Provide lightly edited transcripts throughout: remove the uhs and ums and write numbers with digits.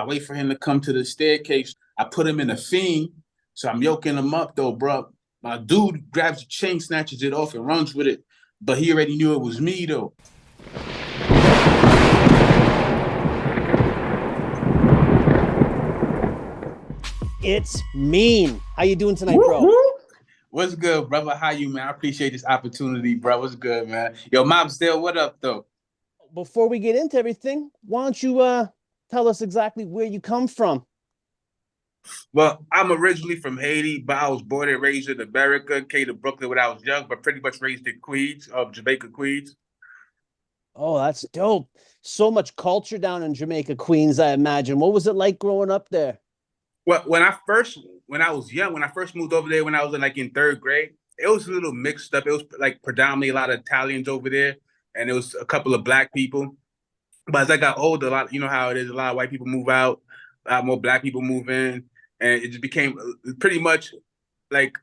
I wait for him to come to the staircase. I put him in a fiend. So I'm yoking him up though, bro. My dude grabs the chain, snatches it off, and runs with it. But he already knew it was me though. It's Meen. How you doing tonight, Woo, bro? woo. What's good, brother? How you, man? I appreciate this opportunity, bro. What's good, man? Yo, Mom, still, what up, though? Before we get into everything, why don't you tell us exactly where you come from? Well, I'm originally from Haiti, but I was born and raised in America. Came to Brooklyn when I was young, but pretty much raised in Queens, Jamaica Queens. Oh, that's dope. So much culture down in Jamaica Queens, I imagine. What was it like growing up there? Well, when I was young, when I first moved over there, when I was in third grade, it was a little mixed up. It was like predominantly a lot of Italians over there, and it was a couple of black people. But as I got older, a lot, you know how it is, a lot of white people move out, a lot more black people move in, and it just became pretty much like,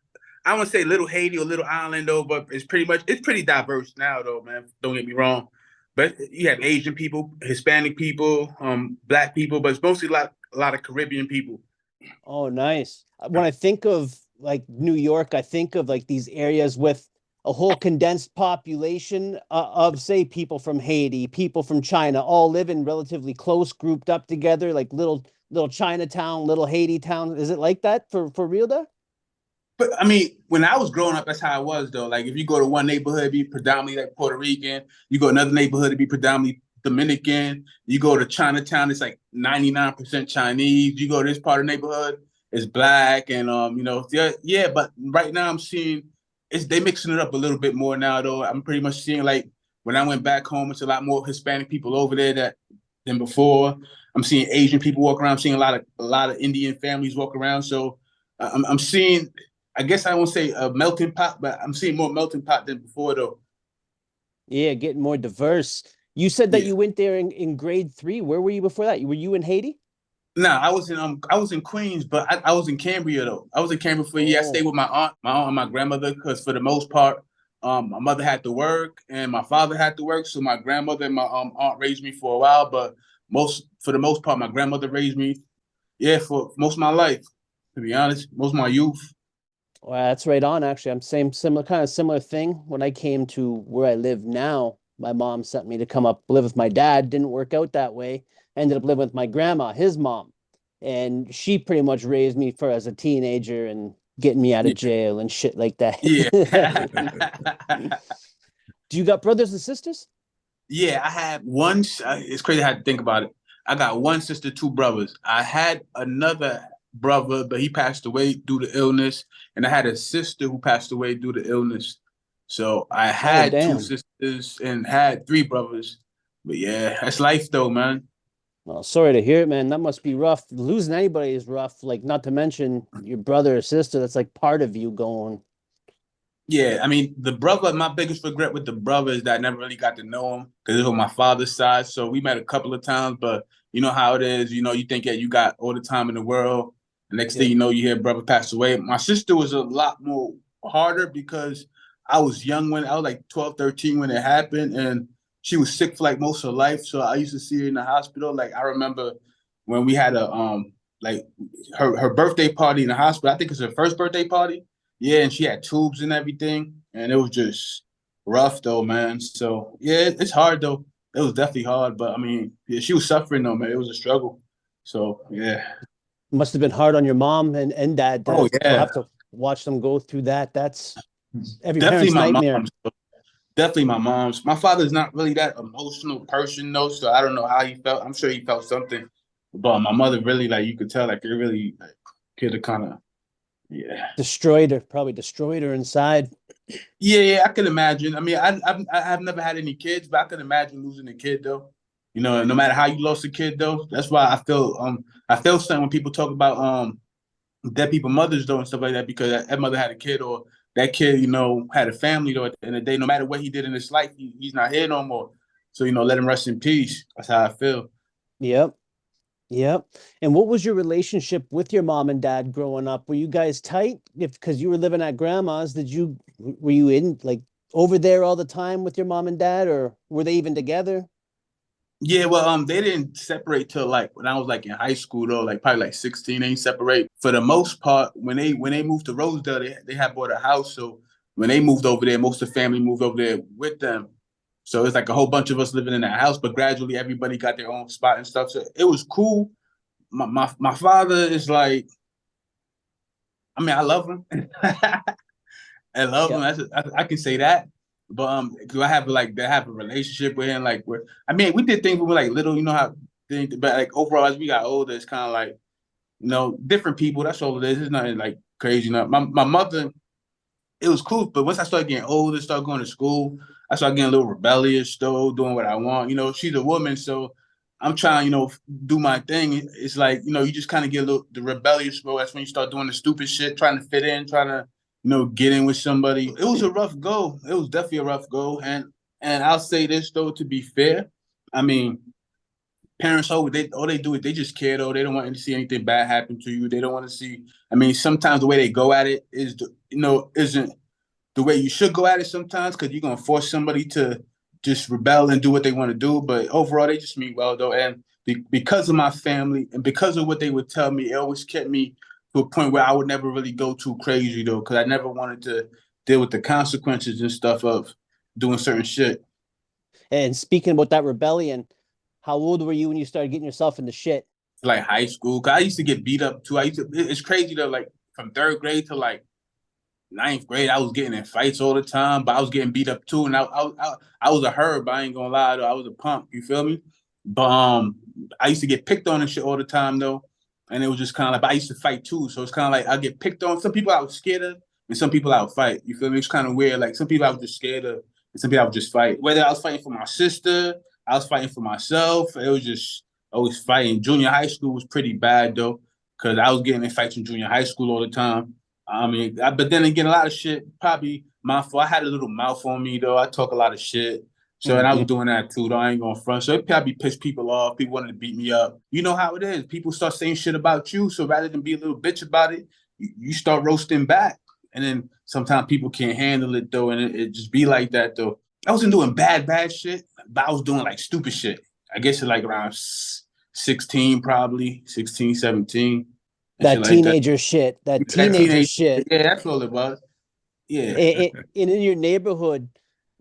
I don't want to say little Haiti or little island though, but it's pretty diverse now though, man. Don't get me wrong. But you have Asian people, Hispanic people, black people, but it's mostly a lot of Caribbean people. Oh, nice. When I think of like New York, I think of like these areas with a whole condensed population of, say, people from Haiti, people from China, all living relatively close, grouped up together, like little Chinatown, little Haiti town. Is it like that for real there? But I mean, when I was growing up, that's how it was though. Like if you go to one neighborhood, it'd be predominantly like Puerto Rican. You go to another neighborhood, it'd be predominantly Dominican. You go to Chinatown, it's like 99% Chinese. You go to this part of the neighborhood, it's black and yeah, yeah. But right now I'm seeing it's they mixing it up a little bit more now though. I'm pretty much seeing like when I went back home, it's a lot more Hispanic people over there than before. I'm seeing Asian people walk around. I'm seeing a lot of Indian families walk around. So I'm seeing, I guess I won't say a melting pot, but I'm seeing more melting pot than before, though. Yeah, getting more diverse. You said that Yeah. you went there in grade three. Where were you before that? Were you in Haiti? No, I was in Queens, but I was in Cambria though. I was in Cambria for a year. I stayed Oh, with my aunt and my grandmother because for the most part, my mother had to work and my father had to work. So my grandmother and my aunt raised me for a while, but most for the most part, my grandmother raised me. Yeah, for most of my life, to be honest, most of my youth. well, that's right on. Actually, I'm same similar kind of similar thing. When I came to where I live now, my mom sent me to come up live with my dad. Didn't work out that way. Ended up living with my grandma, his mom, and she pretty much raised me for as a teenager and getting me out of Yeah, jail and shit like that. yeah. Do you got brothers and sisters? Yeah, I had one. It's crazy how to think about it. I got one sister, two brothers. I had another brother, but he passed away due to illness, and I had a sister who passed away due to illness. So I Oh, had two damn. sisters and had three brothers. But yeah, that's life though, man. Well, sorry to hear it, man. That must be rough. Losing anybody is rough. Like, not to mention your brother or sister. That's like part of you going. Yeah, I mean, my biggest regret with the brother is that I never really got to know him because it was on my father's side. So we met a couple of times, but you know how it is. You know, you think that you got all the time in the world. The next thing Yep. you know, you hear brother passed away. My sister was a lot more harder because I was young when I was like 12, 13 when it happened. And she was sick for like most of her life. So I used to see her in the hospital. Like I remember when we had a like her birthday party in the hospital. I think it's her first birthday party, yeah, and she had tubes and everything, and it was just rough though, man. So yeah, it's hard though. It was definitely hard, but I mean, yeah, she was suffering though, man. It was a struggle. So yeah. Must have been hard on your mom and dad Oh to yeah, have to watch them go through that. That's every definitely parent's my nightmare. mom's. Definitely my mom's. My father's not really that emotional person though, so I don't know how he felt. I'm sure he felt something, but my mother really, like, you could tell, like, it really, like, could have kind of, yeah. Destroyed her, probably destroyed her inside. Yeah, yeah, I can imagine. I mean, I've never had any kids, but I can imagine losing a kid though. You know, no matter how you lost a kid though. That's why I feel something when people talk about dead people mothers though and stuff like that, because that mother had a kid, or that kid, had a family though. At the end of the day, no matter what he did in his life, he's not here no more. So let him rest in peace. That's how I feel. Yep. Yep. And what was your relationship with your mom and dad growing up? Were you guys tight? If because you were living at grandma's, were you in like over there all the time with your mom and dad, or were they even together? Yeah, well, they didn't separate till like when I was like in high school though, like probably like 16, they didn't separate. For the most part, when they moved to Rosedale, they had bought a house. So when they moved over there, most of the family moved over there with them. So it's like a whole bunch of us living in that house, but gradually everybody got their own spot and stuff. So it was cool. My father is like, I mean, I love him. I love him. Yep. I can say that. But do I have like to have a relationship with him? Like, where I mean, we did things when we were like little, you know how things, but like overall as we got older, it's kind of like different people. That's all it is. It's nothing like crazy. My mother, it was cool, but once I started getting older, started going to school, I started getting a little rebellious, though, doing what I want. She's a woman, so I'm trying, do my thing. It's like, you just kind of get a little the rebellious mode. That's when you start doing the stupid shit, trying to fit in, trying to, get in with somebody. It was a rough go. It was definitely a rough go. And I'll say this though, to be fair, I mean, parents all they do is they just care though. They don't want to see anything bad happen to you. They don't want to see. I mean, sometimes the way they go at it is, isn't the way you should go at it sometimes because you're gonna force somebody to just rebel and do what they want to do. But overall, they just mean well though, and because of my family and because of what they would tell me, it always kept me to a point where I would never really go too crazy though, because I never wanted to deal with the consequences and stuff of doing certain shit. And speaking about that rebellion, how old were you when you started getting yourself into shit? Like high school, 'cause I used to get beat up too. It's crazy though, like from third grade to like ninth grade, I was getting in fights all the time, but I was getting beat up too. And I was a herb. I ain't gonna lie though. I was a punk. You feel me? But I used to get picked on and shit all the time though. And it was just kind of like, but I used to fight too. So it's kind of like I get picked on. Some people I was scared of, and some people I would fight. You feel me? It's kind of weird. Like some people I was just scared of, and some people I would just fight. Whether I was fighting for my sister, I was fighting for myself. It was just always fighting. Junior high school was pretty bad though, because I was getting in fights in junior high school all the time. I mean, but then again, a lot of shit probably my fault. I had a little mouth on me though. I talk a lot of shit. So, and I was Mm-hmm. doing that too, though. I ain't going to front. So it probably pissed people off. People wanted to beat me up. You know how it is. People start saying shit about you. So rather than be a little bitch about it, you start roasting back. And then sometimes people can't handle it though. And it just be like that though. I wasn't doing bad shit, but I was doing like stupid shit. I guess it's like around 16, probably 16, 17 and shit That like that. teenager shit. That That teenager teenage, shit. yeah, that's all it was. Yeah. In your neighborhood,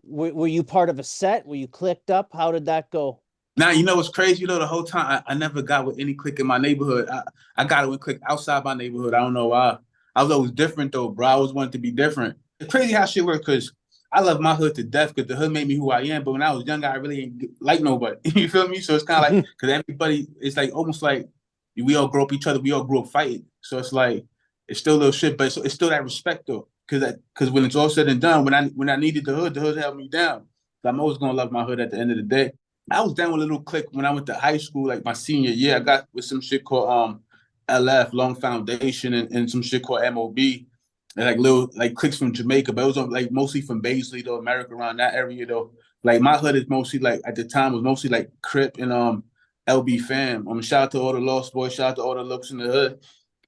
were you part of a set? Were you clicked up? How did that go? Now you know what's crazy though. The whole time I never got with any clique in my neighborhood. I got it with clique outside my neighborhood. I don't know why. I was always different though, bro. I always wanted to be different. It's crazy how shit works because I love my hood to death because the hood made me who I am. But when I was young, I really ain't like nobody. You feel me? So it's kind of like because everybody, it's like almost like we all grew up each other. We all grew up fighting. So it's like it's still a little shit, but it's still that respect though. Because when it's all said and done, when I needed the hood held me down. So I'm always gonna love my hood at the end of the day. I was down with a little clique when I went to high school, like my senior year. I got with some shit called LF, Long Foundation, and some shit called MOB. And like little like cliques from Jamaica, but it was like mostly from Baisley though, America around that area though. Like my hood is mostly like at the time was mostly like Crip and LB fam. Shout out to all the Lost Boys, shout out to all the looks in the hood.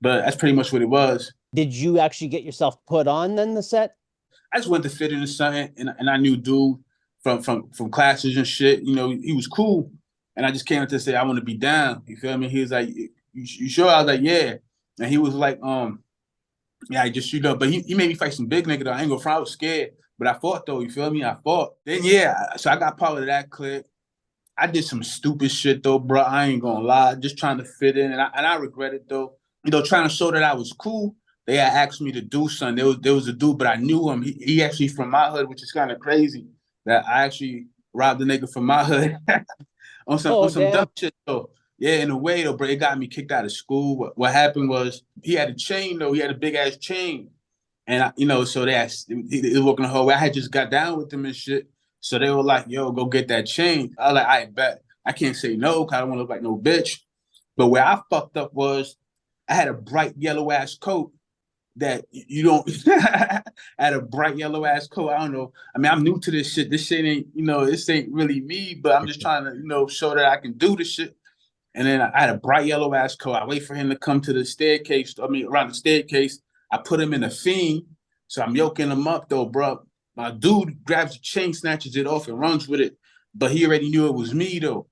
But that's pretty much what it was. Did you actually get yourself put on then the set? I just went to fit into something, and I knew dude from classes and shit. He was cool, and I just came to say I want to be down. You feel me? He was like, "You sure?" I was like, "Yeah," and he was like, "Yeah, I just shoot up." But he made me fight some big nigga though. I ain't gonna front. I was scared, but I fought though. You feel me? I fought. Then yeah, so I got part of that clip. I did some stupid shit though, bro. I ain't gonna lie, just trying to fit in, and I regret it though. Trying to show that I was cool. They had asked me to do something. There was a dude, but I knew him. He actually from my hood, which is kind of crazy that I actually robbed a nigga from my hood on some Oh, on some dumb damn. shit though. Yeah, in a way though, bro, it got me kicked out of school. What happened was he had a chain though. He had a big ass chain, and so he was working the whole way. I had just got down with them and shit. So they were like, "Yo, go get that chain." I was like, "I bet." I can't say no because I don't want to look like no bitch. But where I fucked up was I had a bright yellow ass coat that you don't had a bright yellow ass coat. I don't know. I mean, I'm new to this shit. This shit ain't, this ain't really me, but I'm just trying to, show that I can do this shit. And then I had a bright yellow ass coat. I wait for him to come to the staircase. I mean, around the staircase. I put him in a fiend. So I'm yoking him up though, bro. My dude grabs the chain, snatches it off, and runs with it. But he already knew it was me though.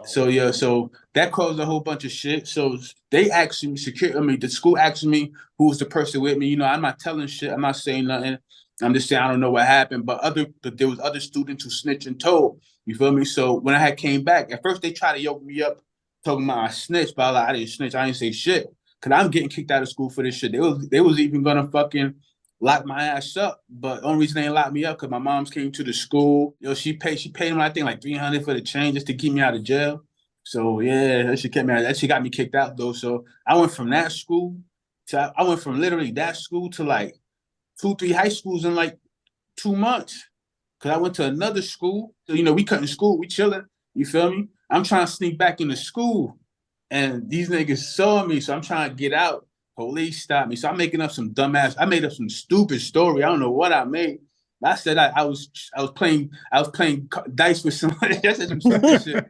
So yeah, so that caused a whole bunch of shit. So they asked me, the school asked me who was the person with me. You know, I'm not telling shit. I'm not saying nothing. I'm just saying I don't know what happened. But there was other students who snitched and told. You feel me? So when I had came back, at first they tried to yoke me up, talking about I snitched, but I didn't snitch. I didn't say shit. Cause I'm getting kicked out of school for this shit. They was even gonna fucking lock my ass up. But the only reason they didn't lock me up because my mom's came to the school. She paid him, I think, like 300 for the change just to keep me out of jail. So yeah, that shit kept me out. That shit got me kicked out though. So I went from that school to I went from literally that school to like 2, 3 high schools in like 2 months. Cause I went to another school. So, we cutting school, we chilling. You feel me? I'm trying to sneak back into school. And these niggas saw me, so I'm trying to get out. Police stopped me. So I'm making up some dumbass. I made up some stupid story. I don't know what I made. I said I was playing dice with somebody. I said some stupid shit.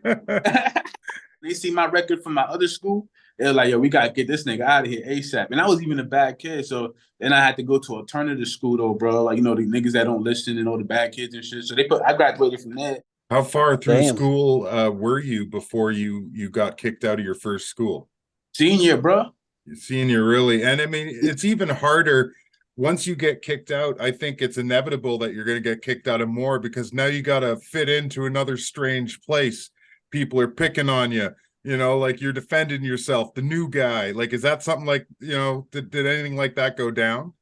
They see my record from my other school. They're like, yo, we gotta get this nigga out of here ASAP. And I was even a bad kid. So then I had to go to alternative school though, bro. Like, the niggas that don't listen and all the bad kids and shit. So I graduated from there. How far through school were you before you got kicked out of your first school? Senior, bro. Senior, really. And I mean, it's even harder once you get kicked out. I think it's inevitable that you're going to get kicked out of more because now you got to fit into another strange place. People are picking on you, like you're defending yourself, the new guy. Like, is that something like, did anything like that go down?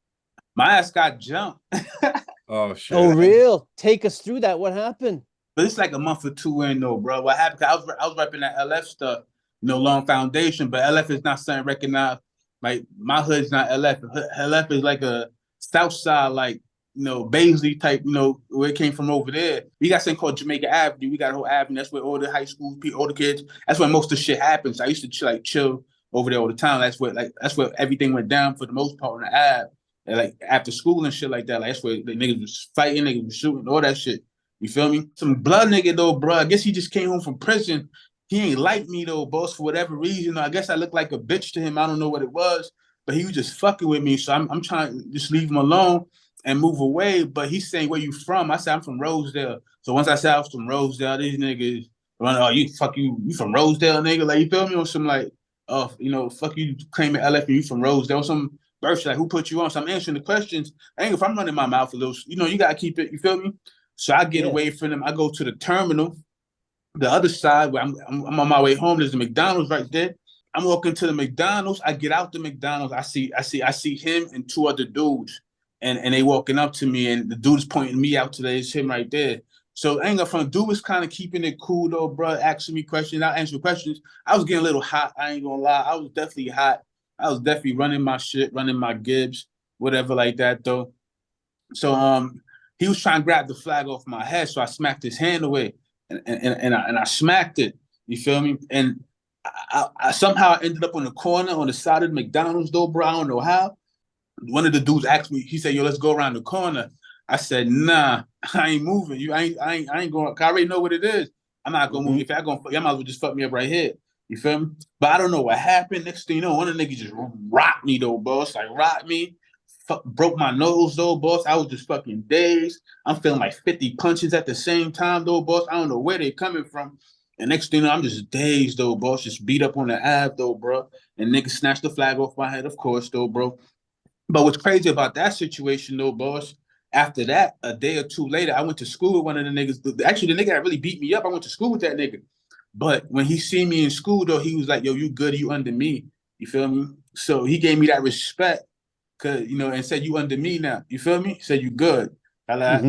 My ass got jumped. Oh, shit. Oh, real? Take us through that. What happened? But it's like a month or two in though, bro. What happened? I was repping that LF stuff, long foundation, but LF is not something recognized. Like my hood's not LF. LF is like a South Side, like Baisley type, where it came from over there. We got something called Jamaica Avenue. We got a whole avenue. That's where all the high school people, all the kids. That's where most of the shit happens. I used to chill over there all the time. That's where everything went down for the most part on the Ave. And like after school and shit like that. Like that's where the niggas was fighting, niggas was shooting, all that shit. You feel me? Some blood nigga though, bro. I guess he just came home from prison. He ain't like me though, boss, for whatever reason. I guess I looked like a bitch to him. I don't know what it was, but he was just fucking with me. So I'm trying to just leave him alone and move away. But he's saying, where you from? I said, I'm from Rosedale. So once I said I was from Rosedale, these niggas run, oh, you from Rosedale, nigga? Like, you feel me? Or some like, fuck you claiming LF and you from Rosedale. Some birth like, who put you on? So I'm answering the questions. I ain't if I'm running my mouth a little, you gotta keep it, you feel me? So I get away from them. I go to the terminal, the other side where I'm on my way home. There's a McDonald's right there. I'm walking to the McDonald's. I get out the McDonald's. I see him and 2 other dudes, and they walking up to me, and the dude's pointing me out to there. It's him right there. So I ain't gonna front. Dude was kind of keeping it cool though, bro. Asking me questions. I answer questions. I was getting a little hot. I ain't gonna lie. I was definitely hot. I was definitely running my shit, running my Gibbs, whatever like that though. So he was trying to grab the flag off my head, so I smacked his hand away, and I smacked it. You feel me? And I somehow ended up on the corner on the side of the McDonald's though, bro. I don't know how. One of the dudes asked me. He said, "Yo, let's go around the corner." I said, "Nah, I ain't moving. I ain't going. I already know what it is. I'm not gonna move. If I gonna, y'all might as well just fuck me up right here. You feel me? But I don't know what happened. Next thing you know, one of the niggas just rocked me though, boss. Like rocked me. Broke my nose though, boss. I was just fucking dazed. I'm feeling like 50 punches at the same time though, boss. I don't know where they coming from. And next thing you know, I'm just dazed though, boss. Just beat up on the Ave though, bro. And niggas snatched the flag off my head, of course, though, bro. But what's crazy about that situation though, boss, after that, a day or two later, I went to school with one of the niggas. Actually, the nigga that really beat me up, I went to school with that nigga. But when he seen me in school though, he was like, yo, you good, you under me. You feel me? So he gave me that respect. Cause and said you under me now. You feel me? Said you good. But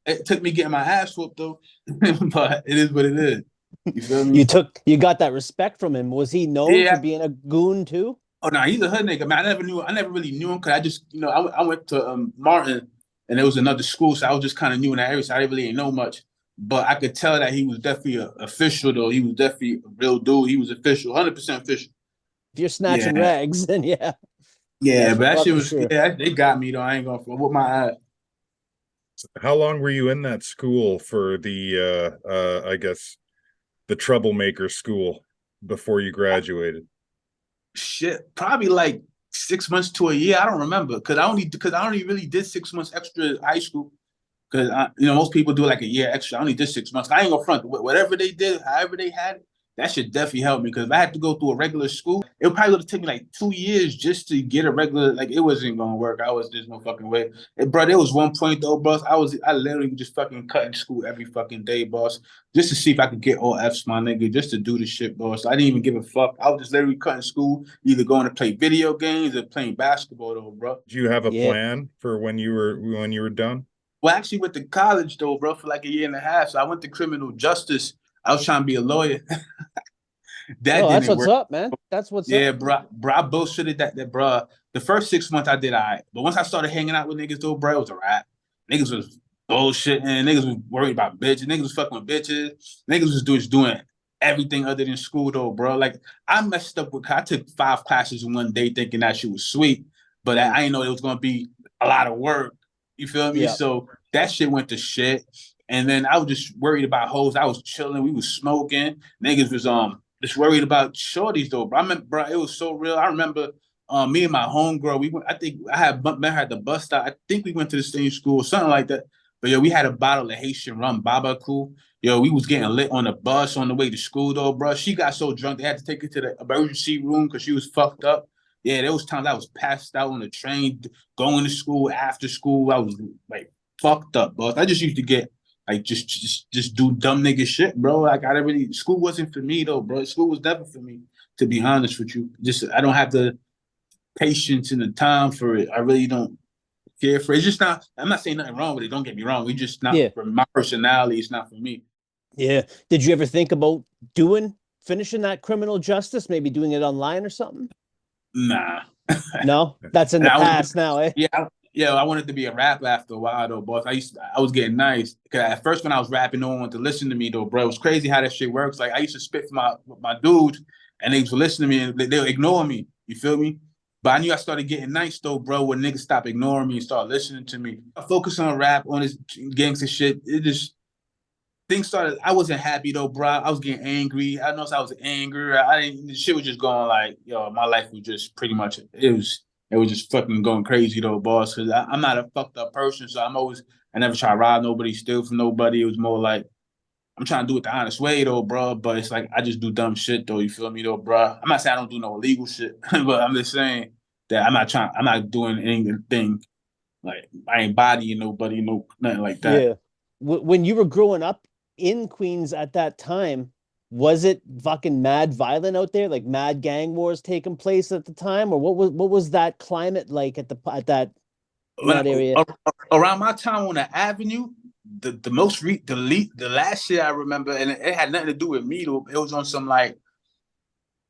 it took me getting my ass whooped though. But it is what it is. You feel me? You got that respect from him. Was he known for being a goon too? Oh no, he's a hood nigga, man. I never really knew him because I just, I went to Martin and there was another school, so I was just kind of new in that area, so I didn't really know much. But I could tell that he was definitely an official though. He was definitely a real dude. He was official, 100% official. If you're snatching rags, then yeah. Yeah, but that shit was, they got me though. I ain't gonna with my eye. How long were you in that school for the, I guess, the troublemaker school before you graduated? Shit, probably like 6 months to a year. I don't remember because I only really did 6 months extra high school. Because most people do like a year extra. I only did 6 months. I ain't gonna front. Whatever they did, however they had it, that should definitely help me. Because if I had to go through a regular school, it would probably take me like 2 years just to get a regular. Like it wasn't gonna work. I was just no fucking way. Bro, there was one point though, boss. I literally just fucking cutting school every fucking day, boss, just to see if I could get all Fs, my nigga, just to do the shit, boss. I didn't even give a fuck. I was just literally cutting school, either going to play video games or playing basketball, though, bro. Do you have a plan for when you were done? Well, I actually went to college though, bro, for like a year and a half. So I went to criminal justice. I was trying to be a lawyer. That's what's up, man. That's what's up. Yeah, bro. I bullshitted that, bro. The first 6 months I did all right. But once I started hanging out with niggas though, bro, it was a wrap. Niggas was bullshitting. Niggas was worried about bitches. Niggas was fucking with bitches. Niggas was doing everything other than school though, bro. Like I messed up I took 5 classes in one day thinking that shit was sweet. But I didn't know it was gonna be a lot of work. You feel me? Yeah. So that shit went to shit. And then I was just worried about hoes. I was chilling. We was smoking. Niggas was just worried about shorties though. Bro, I remember, bro, it was so real. I remember me and my homegirl, we went, I think I had met her at the bus stop. I think we went to the same school or something like that. But yo, we had a bottle of Haitian rum, Babaku. Yo, we was getting lit on the bus on the way to school though, bro. She got so drunk they had to take her to the emergency room because she was fucked up. Yeah, there was times I was passed out on the train, going to school, after school. I was like fucked up, bro. I just used to get like just do dumb nigga shit, bro. Like school wasn't for me though, bro. School was never for me, to be honest with you. I don't have the patience and the time for it. I really don't care for it. It's just not. I'm not saying nothing wrong with it. Don't get me wrong. We just not for my personality. It's not for me. Yeah. Did you ever think about finishing that criminal justice? Maybe doing it online or something? Nah. No, that's in the past now, eh? Yeah, I wanted to be a rapper after a while though, boss. I was getting nice because at first when I was rapping, no one wanted to listen to me though, bro. It was crazy how that shit works. Like I used to spit for my dudes, and they used to listen to me, and they'll ignore me. You feel me? But I knew I started getting nice though, bro. When niggas stopped ignoring me and start listening to me, I focused on rap, on this gangster shit. It just things started. I wasn't happy though, bro. I was getting angry. I noticed I was angry. The shit was just going like, yo, my life was just pretty much it was just fucking going crazy though, boss. Cause I'm not a fucked up person, so I never try to rob nobody, steal from nobody. It was more like I'm trying to do it the honest way though, bro. But it's like I just do dumb shit though. You feel me though, bro? I'm not saying I don't do no illegal shit, but I'm just saying that I'm not doing anything like I ain't bodying nobody, nothing like that. Yeah. When you were growing up in Queens at that time, was it fucking mad violent out there, like mad gang wars taking place at the time, or what was that climate like at that area? Around my time on the avenue, the last year I remember, and it had nothing to do with me though. It was on some like,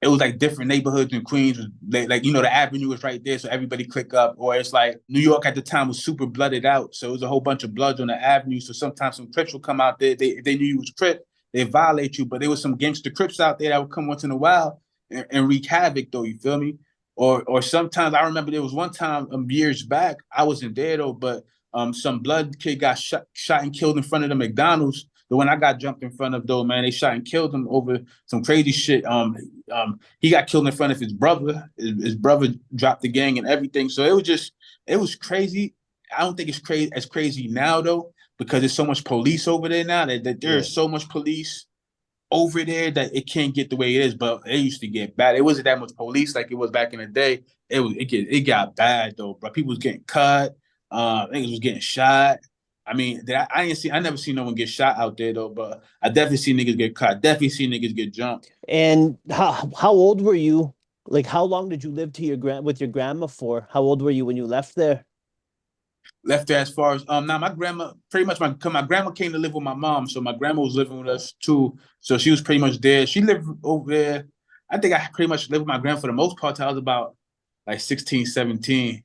it was like different neighborhoods in Queens. Like the avenue was right there, so everybody click up. Or it's like New York at the time was super blooded out, so it was a whole bunch of bloods on the avenue. So sometimes some Crips would come out there. They knew you was Crip, they violate you. But there was some gangster Crips out there that would come once in a while and wreak havoc though. You feel me? Or sometimes I remember there was one time years back, I wasn't there though, but some blood kid got shot and killed in front of the McDonald's. The one I got jumped in front of though, man, they shot and killed him over some crazy shit. He got killed in front of his brother. His brother dropped the gang and everything. So it was crazy. I don't think it's as crazy now though, because there's so much police over there now that there's so much police over there that it can't get the way it is. But it used to get bad. It wasn't that much police like it was back in the day. It got bad though, bro. People was getting cut. Niggas was getting shot. I mean, I never seen no one get shot out there though, but I definitely see niggas get cut. Definitely see niggas get jumped. And how old were you? Like, how long did you live with your grandma for? How old were you when you left there? Left there as far as now my grandma my grandma came to live with my mom, so my grandma was living with us too. So she was pretty much there. She lived over there. I think I pretty much lived with my grandma for the most part till I was about like 16, 17.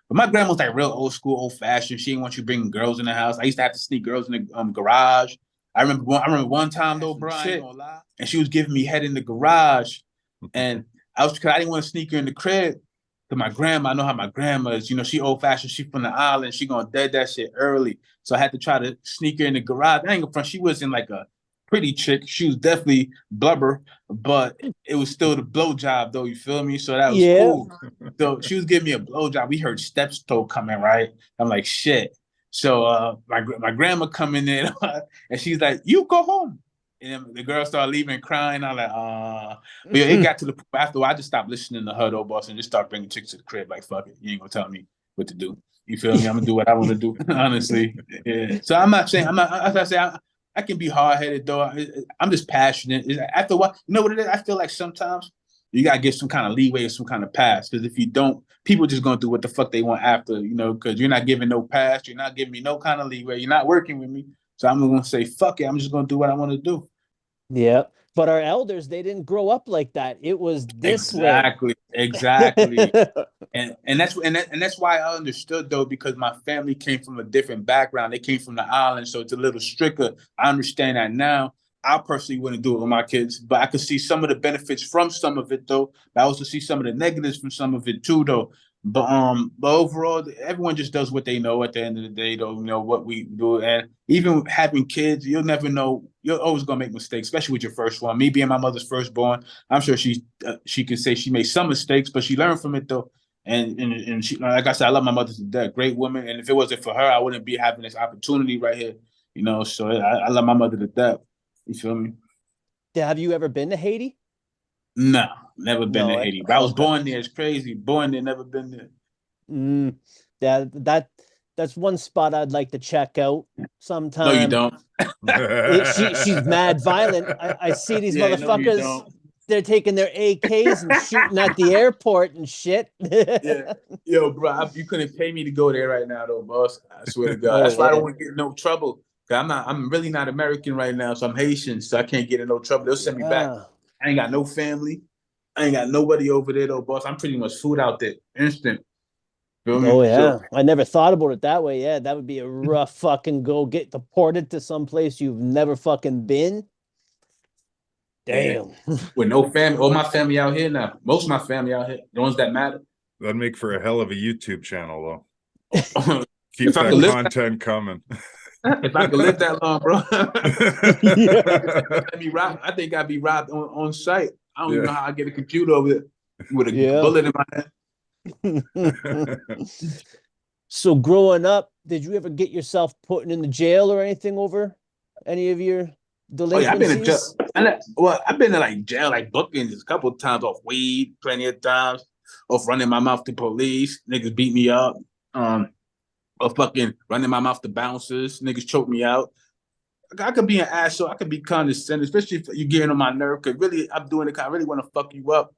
But my grandma was like real old school, old fashioned. She didn't want you bringing girls in the house. I used to have to sneak girls in the garage. I remember one time though, bro, I ain't gonna lie, and she was giving me head in the garage, and I didn't want to sneak her in the crib. To my grandma, I know how my grandma is. You know, she old fashioned. She from the island. She gonna dead that shit early. So I had to try to sneak her in the garage. I ain't gonna front. She wasn't like a pretty chick. She was definitely blubber, but it was still the blowjob though. You feel me? So that was cool. So she was giving me a blowjob. We heard steps toe coming, right? I'm like, shit. So my grandma coming in and she's like, "You go home." And then the girl started leaving crying. I'm like, but yeah, it got to the point after a while, I just stopped listening to her though, boss, and just start bringing chicks to the crib. Like, fuck it, you ain't gonna tell me what to do. You feel me? I'm gonna do what I want to do, honestly. Yeah. So I'm not saying I'm not. As I say, I can be hard headed though. I'm just passionate. After what, you know what it is? I feel like sometimes you gotta get some kind of leeway or some kind of pass, because if you don't, people just gonna do what the fuck they want after, you know, because you're not giving no pass, you're not giving me no kind of leeway, you're not working with me. So I'm gonna say, fuck it, I'm just gonna do what I want to do. Yeah. But our elders, they didn't grow up like that. It was this way. Exactly. And that's why I understood though, because my family came from a different background. They came from the island, so it's a little stricter. I understand that now. I personally wouldn't do it with my kids, but I could see some of the benefits from some of it though. But I also see some of the negatives from some of it too though. But overall, everyone just does what they know at the end of the day, though, you know, what we do. And even having kids, you'll never know. You're always gonna make mistakes, especially with your first one. Me being my mother's firstborn, I'm sure she can say she made some mistakes, but she learned from it though. And she, like I said, I love my mother to death, great woman. And if it wasn't for her, I wouldn't be having this opportunity right here, you know. So I love my mother to death. You feel me? Have you ever been to Haiti? No, never been No, to eh? Haiti. But I was Okay. born there. It's crazy. Born there, never been there. Mm, that's one spot I'd like to check out No, you sometime. don't. She's mad violent. I see these Yeah, no, you motherfuckers. don't. They're taking their AKs and shooting at the airport and shit. Yeah, yo, bro, you couldn't pay me to go there right now, though, boss. I swear to God. Oh That's why I don't yeah. want to get in no trouble. 'Cause I'm really not American right now, so I'm Haitian, so I can't get in no trouble. They'll send me back. Yeah. I ain't got no family. I ain't got nobody over there, though, boss. I'm pretty much food out there, instant. Feel Oh me? So yeah. I never thought about it that way. Yeah, that would be a rough fucking go get deported to some place you've never fucking been. yeah, Damn. with no family, all my family out here now. Most of my family out here, the ones that matter. That'd make for a hell of a YouTube channel, though. Keep If I that could live, content coming. if I could live that long, bro, Yeah. let me rob. I think I'd be robbed on site. I don't even know Yeah. how I get a computer over there with a Yeah. bullet in my hand. So growing up, did you ever get yourself put in the jail or anything over any of your Oh yeah, I've been in jail. delinquencies? Well, I've been in like jail, like bookings a couple of times off weed, plenty of times, off running my mouth to police. Niggas beat me up. Or fucking running my mouth to bouncers. Niggas choke me out. I could be an asshole. I could be condescending, especially if you're getting on my nerve. Cause really, I'm doing it. Cause I really want to fuck you up.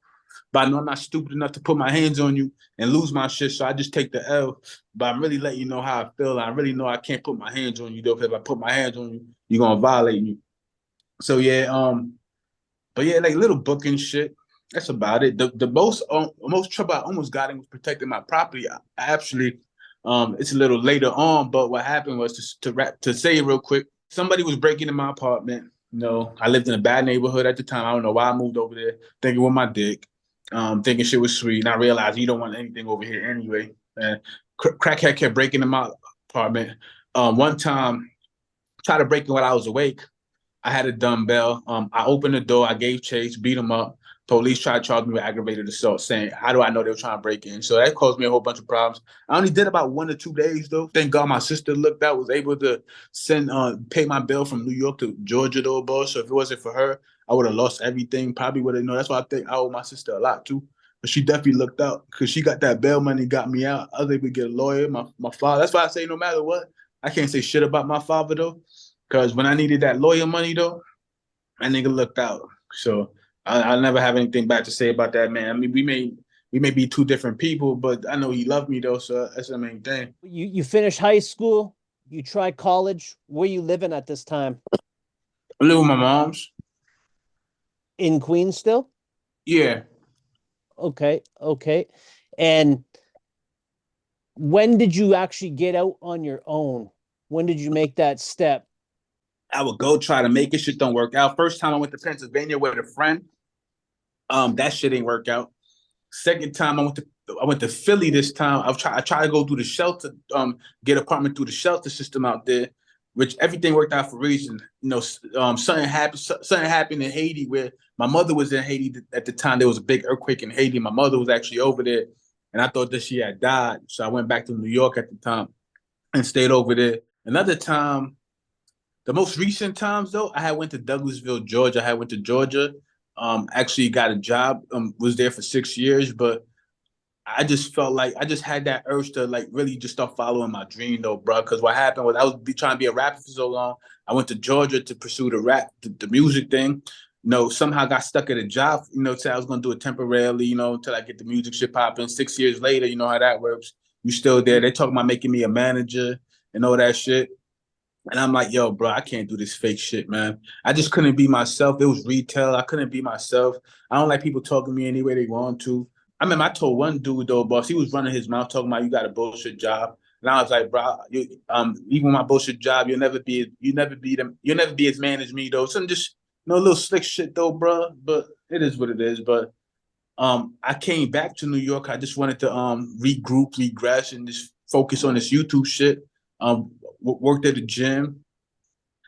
But I know I'm not stupid enough to put my hands on you and lose my shit. So I just take the L. But I'm really letting you know how I feel. I really know I can't put my hands on you though. Cause if I put my hands on you, you're gonna violate me. So yeah, but yeah, like little booking shit. That's about it. The most trouble I almost got in was protecting my property. I actually, it's a little later on, but what happened was to say it real quick. Somebody was breaking in my apartment. You know, I lived in a bad neighborhood at the time. I don't know why I moved over there, thinking with my dick, thinking shit was sweet. And I realized you don't want anything over here anyway. And crackhead kept breaking in my apartment. One time, tried to break in while I was awake. I had a dumbbell. I opened the door. I gave chase, beat him up. Police tried to charge me with aggravated assault, saying, "How do I know they were trying to break in?" So that caused me a whole bunch of problems. I only did about 1 or 2 days though. Thank God my sister looked out, was able to pay my bill from New York to Georgia though, boss. So if it wasn't for her, I would have lost everything. Probably would have known. That's why I think I owe my sister a lot too. But she definitely looked out because she got that bail money, got me out. I was able to get a lawyer. My father. That's why I say no matter what, I can't say shit about my father though. Because when I needed that lawyer money though, that nigga looked out. So I'll never have anything bad to say about that man. I mean, we may be two different people, but I know he loved me though, so that's the main thing. You finish high school, you try college. Where you living at this time? I live with my mom's. In Queens still? Yeah. Okay, okay. And when did you actually get out on your own? When did you make that step? I would go try to make it. Shit don't work out. First time I went to Pennsylvania with a friend. That shit ain't work out. Second time I went to Philly this time. I tried to go through the shelter, get apartment through the shelter system out there, which everything worked out for a reason. You know, something happened in Haiti where my mother was in Haiti at the time. There was a big earthquake in Haiti. My mother was actually over there, and I thought that she had died. So I went back to New York at the time. and stayed over there. Another time, the most recent times though, I had went to Douglasville, Georgia. I had went to Georgia. Actually got a job. Was there for 6 years, but I just felt like I just had that urge to like really just start following my dream though, bro. Because what happened was I was trying to be a rapper for so long. I went to Georgia to pursue the music thing. Somehow got stuck at a job. Said I was gonna do it temporarily. Until I get the music shit popping. 6 years later, you know how that works. You still there? They talking about making me a manager and all that shit. And I'm like, yo, bro, I can't do this fake shit, man. I just couldn't be myself. It was retail. I couldn't be myself. I don't like people talking to me any way they want to. I remember I told one dude though, boss, he was running his mouth talking about you got a bullshit job. And I was like, bro, even my bullshit job, you'll never be as man as me though. Some just little slick shit though, bro. But it is what it is. But I came back to New York. I just wanted to regroup, regress, and just focus on this YouTube shit. Worked at the gym,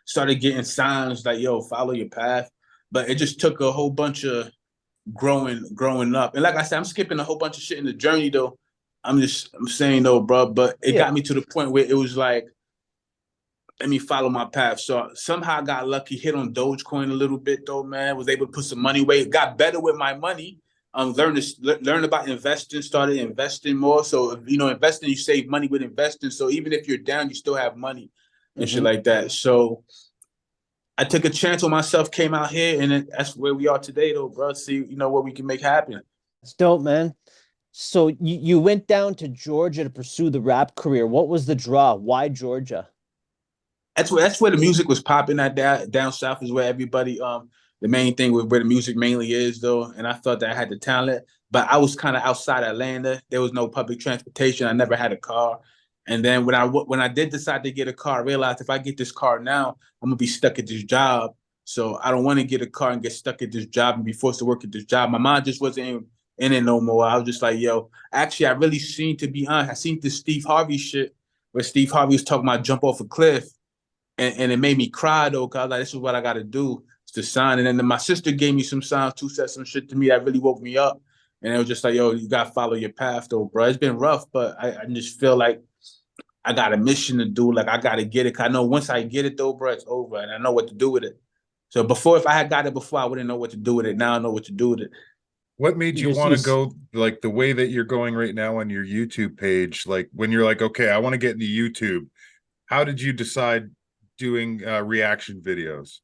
started getting signs like, yo, follow your path. But it just took a whole bunch of growing up. And like I said, I'm skipping a whole bunch of shit in the journey though. I'm saying though, bro, but it got me to the point where it was like, let me follow my path. So somehow I got lucky, hit on Dogecoin a little bit though, man. Was able to put some money away. Got better with my money. Learn about investing, started investing more. So, investing, you save money with investing. So even if you're down, you still have money and shit like that. So I took a chance on myself, came out here, and that's where we are today, though, bro. See, what we can make happen. It's dope, man. So you went down to Georgia to pursue the rap career. What was the draw? Why Georgia? That's where the music was popping at. Down south is where everybody the main thing where the music mainly is though. And I thought that I had the talent, but I was kind of outside Atlanta. There was no public transportation. I never had a car. And then when I did decide to get a car, I realized if I get this car now, I'm gonna be stuck at this job. So I don't want to get a car and get stuck at this job and be forced to work at this job. My mind just wasn't in it no more. I was just like, yo, actually, I really seen, to be honest, I seen this Steve Harvey shit where Steve Harvey was talking about jump off a cliff. And it made me cry though, cause I was like, this is what I gotta do. It's the sign. And then my sister gave me some signs too, said some shit to me that really woke me up. And it was just like, yo, you gotta follow your path though, bro. It's been rough, but I just feel like I got a mission to do. Like I gotta get it. Cause I know once I get it though, bro, it's over. And I know what to do with it. So before, if I had got it before, I wouldn't know what to do with it. Now I know what to do with it. What made you want to go like the way that you're going right now on your YouTube page? Like when you're like, okay, I want to get into YouTube. How did you decide doing reaction videos?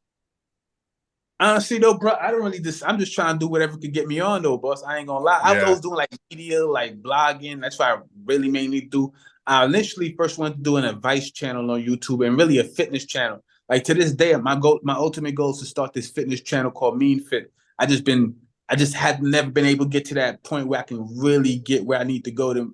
Honestly though, bro, I don't really I'm just trying to do whatever could get me on though, boss. I ain't gonna lie. I was always doing like media, like blogging. That's what I really mainly do. I initially first wanted to do an advice channel on YouTube and really a fitness channel. Like to this day, my ultimate goal is to start this fitness channel called Meen Fit. I just have never been able to get to that point where I can really get where I need to go to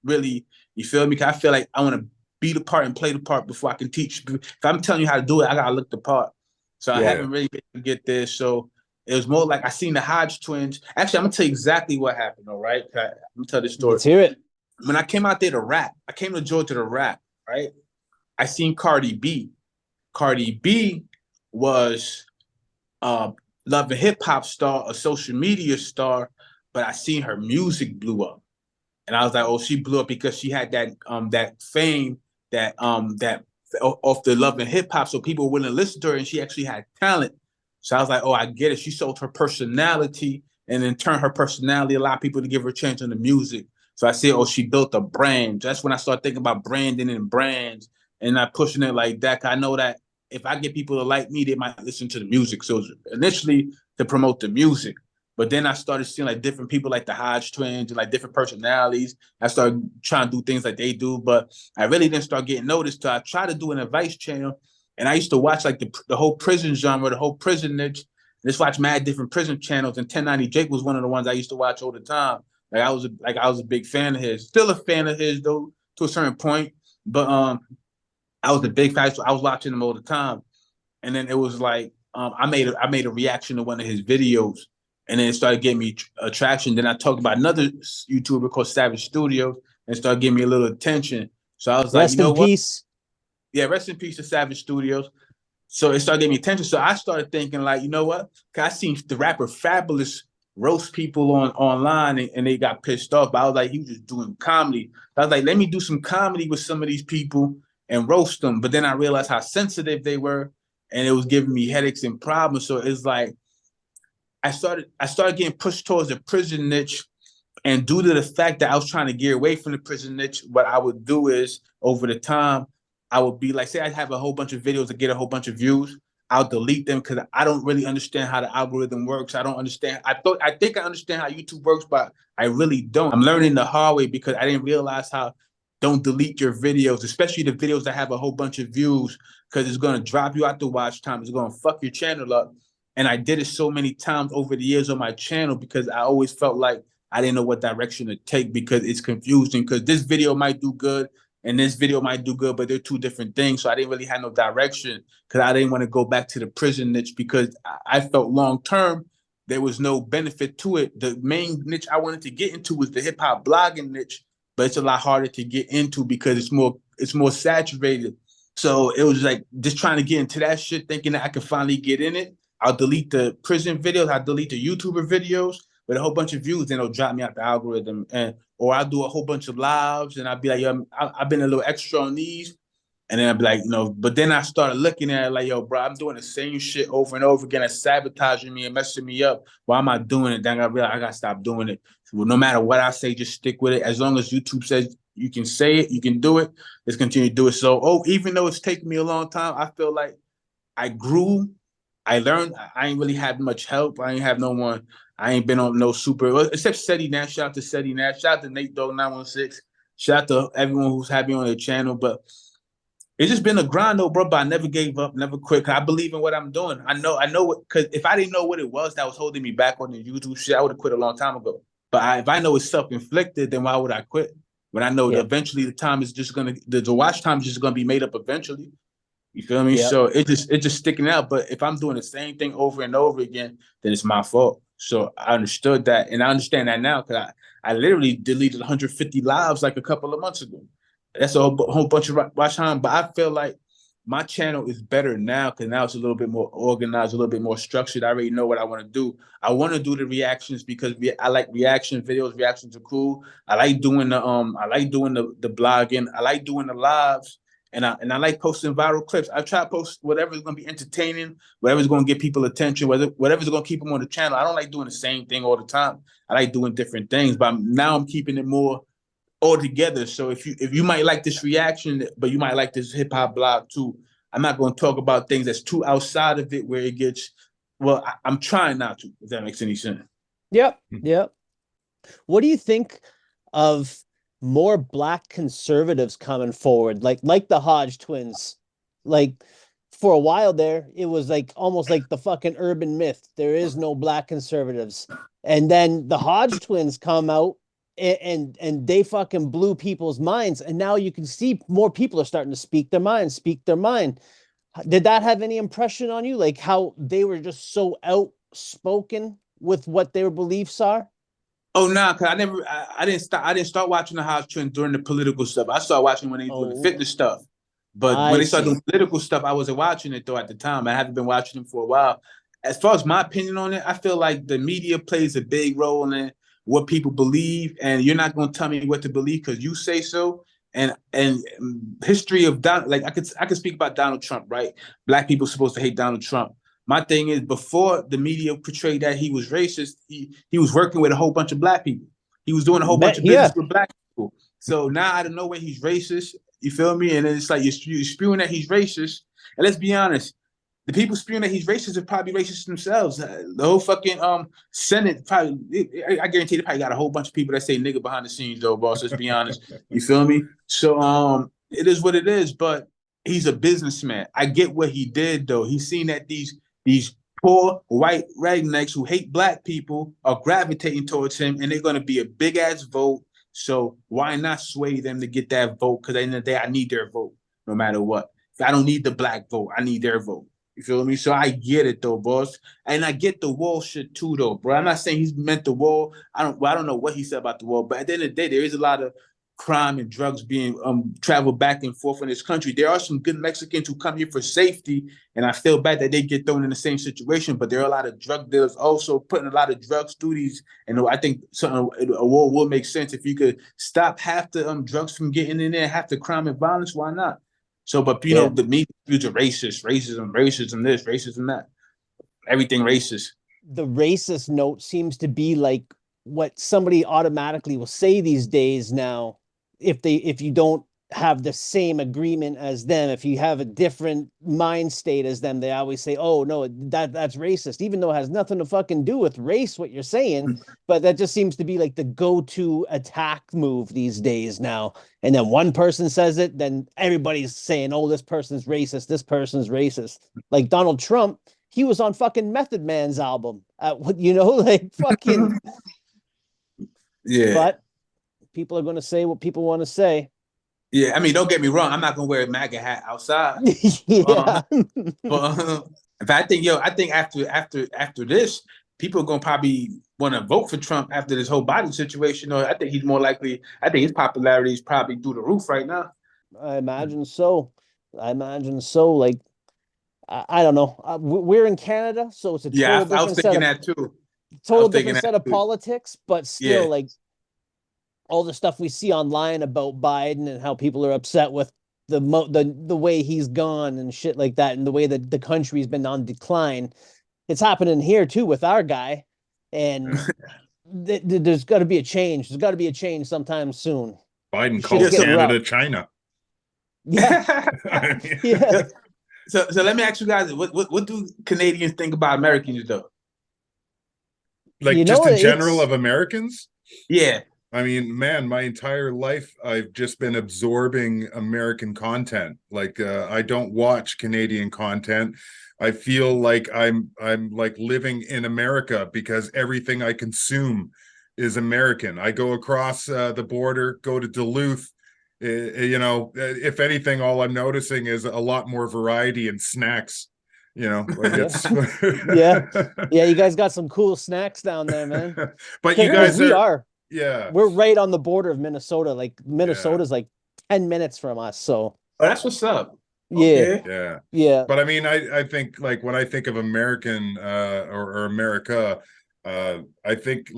really, you feel me? Cause I feel like I want to be the part and play the part before I can teach. If I'm telling you how to do it, I gotta look the part. So I haven't really been able to get there. So it was more like I seen the Hodge twins. Actually, I'm gonna tell you exactly what happened. All right, I'm gonna tell this story. Let's hear it. When I came out there to rap, I came to Georgia to rap. Right, I seen Cardi B. Cardi B was love and hip hop star, a social media star, but I seen her music blew up. And I was like, oh, she blew up because she had that fame that off the love and hip hop, so people wouldn't listen to her, and she actually had talent. So I was like, oh, I get it. She sold her personality, and in turn, her personality allowed people to give her a chance on the music. So I said, oh, she built a brand. That's when I started thinking about branding and brands, and not pushing it like that. I know that if I get people to like me, they might listen to the music. So initially to promote the music. But then I started seeing like different people like the Hodge twins and like different personalities. I started trying to do things like they do, but I really didn't start getting noticed till I tried to do an advice channel. And I used to watch like the whole prison genre, the whole prison niche. Just watch mad different prison channels. And 1090 Jake was one of the ones I used to watch all the time. I was a big fan of his. Still a fan of his though, to a certain point. But I was a big fan. So I was watching him all the time. And then it was like I made a reaction to one of his videos. And then it started getting me attraction. Then I talked about another YouTuber called Savage Studios and started getting me a little attention. So I was like, you know what? Rest in peace. Yeah, rest in peace to Savage Studios. So it started getting me attention. So I started thinking like, you know what? Cause I seen the rapper Fabulous roast people online, and they got pissed off. But I was like, he was just doing comedy. I was like, let me do some comedy with some of these people and roast them. But then I realized how sensitive they were, and it was giving me headaches and problems. So it's like I started getting pushed towards the prison niche. And due to the fact that I was trying to get away from the prison niche, what I would do is over the time, I would be like, say I have a whole bunch of videos that get a whole bunch of views. I'll delete them because I don't really understand how the algorithm works. I don't understand. I think I understand how YouTube works, but I really don't. I'm learning the hard way because I didn't realize how don't delete your videos, especially the videos that have a whole bunch of views, because it's going to drop you out the watch time. It's going to fuck your channel up. And I did it so many times over the years on my channel because I always felt like I didn't know what direction to take because it's confusing because this video might do good and this video might do good, but they're two different things. So I didn't really have no direction because I didn't want to go back to the prison niche because I felt long-term there was no benefit to it. The main niche I wanted to get into was the hip hop blogging niche, but it's a lot harder to get into because it's more saturated. So it was like just trying to get into that shit, thinking that I could finally get in it. I'll delete the prison videos. I'll delete the YouTuber videos with a whole bunch of views, then it'll drop me out the algorithm. Or I'll do a whole bunch of lives, and I'll be like, yo, I've been a little extra on these. And then I'll be like, but then I started looking at it like, yo, bro, I'm doing the same shit over and over again. It's sabotaging me and messing me up. Why am I doing it? Then I realized I got to stop doing it. So no matter what I say, just stick with it. As long as YouTube says you can say it, you can do it, let's continue to do it. So, even though it's taken me a long time, I feel like I grew. I learned. I ain't really had much help. I ain't have no one. I ain't been on no super, except Seti Nash. Shout out to Seti Nash. Shout out to Nate Dogg 916. Shout out to everyone who's happy on their channel. But it's just been a grind though, bro. But I never gave up, never quit. I believe in what I'm doing. I know because if I didn't know what it was that was holding me back on the YouTube shit, I would have quit a long time ago. But if I know it's self-inflicted, then why would I quit? When I know that eventually the time is just gonna, the watch time is just gonna be made up eventually. You feel me? Yep. So it's just sticking out. But if I'm doing the same thing over and over again, then it's my fault. So I understood that, and I understand that now because I literally deleted 150 lives like a couple of months ago. That's a whole bunch of watch time. But I feel like my channel is better now because now it's a little bit more organized, a little bit more structured. I already know what I want to do. I want to do the reactions because I like reaction videos. Reactions are cool. I like doing the blogging. I like doing the lives. And I like posting viral clips. I try to post whatever's going to be entertaining, whatever's going to get people attention, whatever's going to keep them on the channel. I don't like doing the same thing all the time. I like doing different things, but now I'm keeping it more all together. So if you might like this reaction, but you might like this hip hop blog too, I'm not going to talk about things that's too outside of it where it gets, well, I'm trying not to, if that makes any sense. Yep. What do you think of more Black conservatives coming forward, like the Hodge twins? Like for a while there, it was like almost like the fucking urban myth. There is no Black conservatives. And then the Hodge twins come out and they fucking blew people's minds. And now you can see more people are starting to speak their mind. Did that have any impression on you? Like how they were just so outspoken with what their beliefs are? Oh no, because I didn't start watching the Hodge twins during the political stuff. I started watching when they doing the fitness stuff. But when they started doing political stuff, I wasn't watching it though at the time. I haven't been watching them for a while. As far as my opinion on it, I feel like the media plays a big role in what people believe, and you're not going to tell me what to believe because you say so. And history of like I could speak about Donald Trump, right? Black people supposed to hate Donald Trump. My thing is, before the media portrayed that he was racist, he was working with a whole bunch of Black people. He was doing a whole bunch of business with Black people. So now out of nowhere, he's racist. You feel me? And then it's like you're spewing that he's racist. And let's be honest, the people spewing that he's racist are probably racist themselves. The whole fucking Senate probably, I guarantee they probably got a whole bunch of people that say nigga behind the scenes though, boss. Let's be honest. You feel me? So it is what it is, but he's a businessman. I get what he did though. He's seen that these poor white rednecks who hate Black people are gravitating towards him, and they're going to be a big ass vote. So why not sway them to get that vote? Because at the end of the day, I need their vote no matter what. If I don't need the Black vote, I need their vote. You feel me? So I get it though, boss. And I get the wall shit too, though, bro. I'm not saying he's meant the wall. I don't know what he said about the wall, but at the end of the day, there is a lot of crime and drugs being traveled back and forth in this country. There are some good Mexicans who come here for safety, and I feel bad that they get thrown in the same situation. But there are a lot of drug dealers also putting a lot of drugs through these. And I think a war will make sense if you could stop half the drugs from getting in there, half the crime and violence. Why not? So, but you know, the media views are racist, racism this, racism that, everything racist. The racist note seems to be like what somebody automatically will say these days now. If you don't have the same agreement as them, if you have a different mind state as them, they always say, oh no, that's racist, even though it has nothing to fucking do with race, what you're saying. But that just seems to be like the go-to attack move these days now. And then one person says it, then everybody's saying, oh, this person's racist, this person's racist. Like Donald Trump, he was on fucking Method Man's album, you know, like fucking. Yeah. But people are going to say what people want to say. Yeah, I mean, don't get me wrong. I'm not going to wear a MAGA hat outside. Yeah. But I think after this, people are going to probably want to vote for Trump after this whole Biden situation. Or I think he's more likely. I think his popularity is probably through the roof right now. I imagine so. Like, I don't know. We're in Canada, so it's a total different I was thinking that too. Total different set of politics, but still, like, all the stuff we see online about Biden and how people are upset with the way he's gone and shit like that, and the way that the country's been on decline. It's happening here too with our guy, and there's got to be a change. There's got to be a change sometime soon. Biden calls Canada China. Yeah. Yeah. So let me ask you guys, what do Canadians think about Americans though? Like, you just in general of Americans? Yeah. I mean, man, my entire life I've just been absorbing American content. Like, I don't watch Canadian content. I feel like I'm like living in America because everything I consume is American. I go across the border, go to Duluth. You know, if anything, all I'm noticing is a lot more variety in snacks. You know, like it's yeah. You guys got some cool snacks down there, man. But you guys are. Yeah, we're right on the border of Minnesota. Like Minnesota's like 10 minutes from us. So that's what's up. Yeah. Okay. Yeah. But I mean, I think like when I think of American or America, I think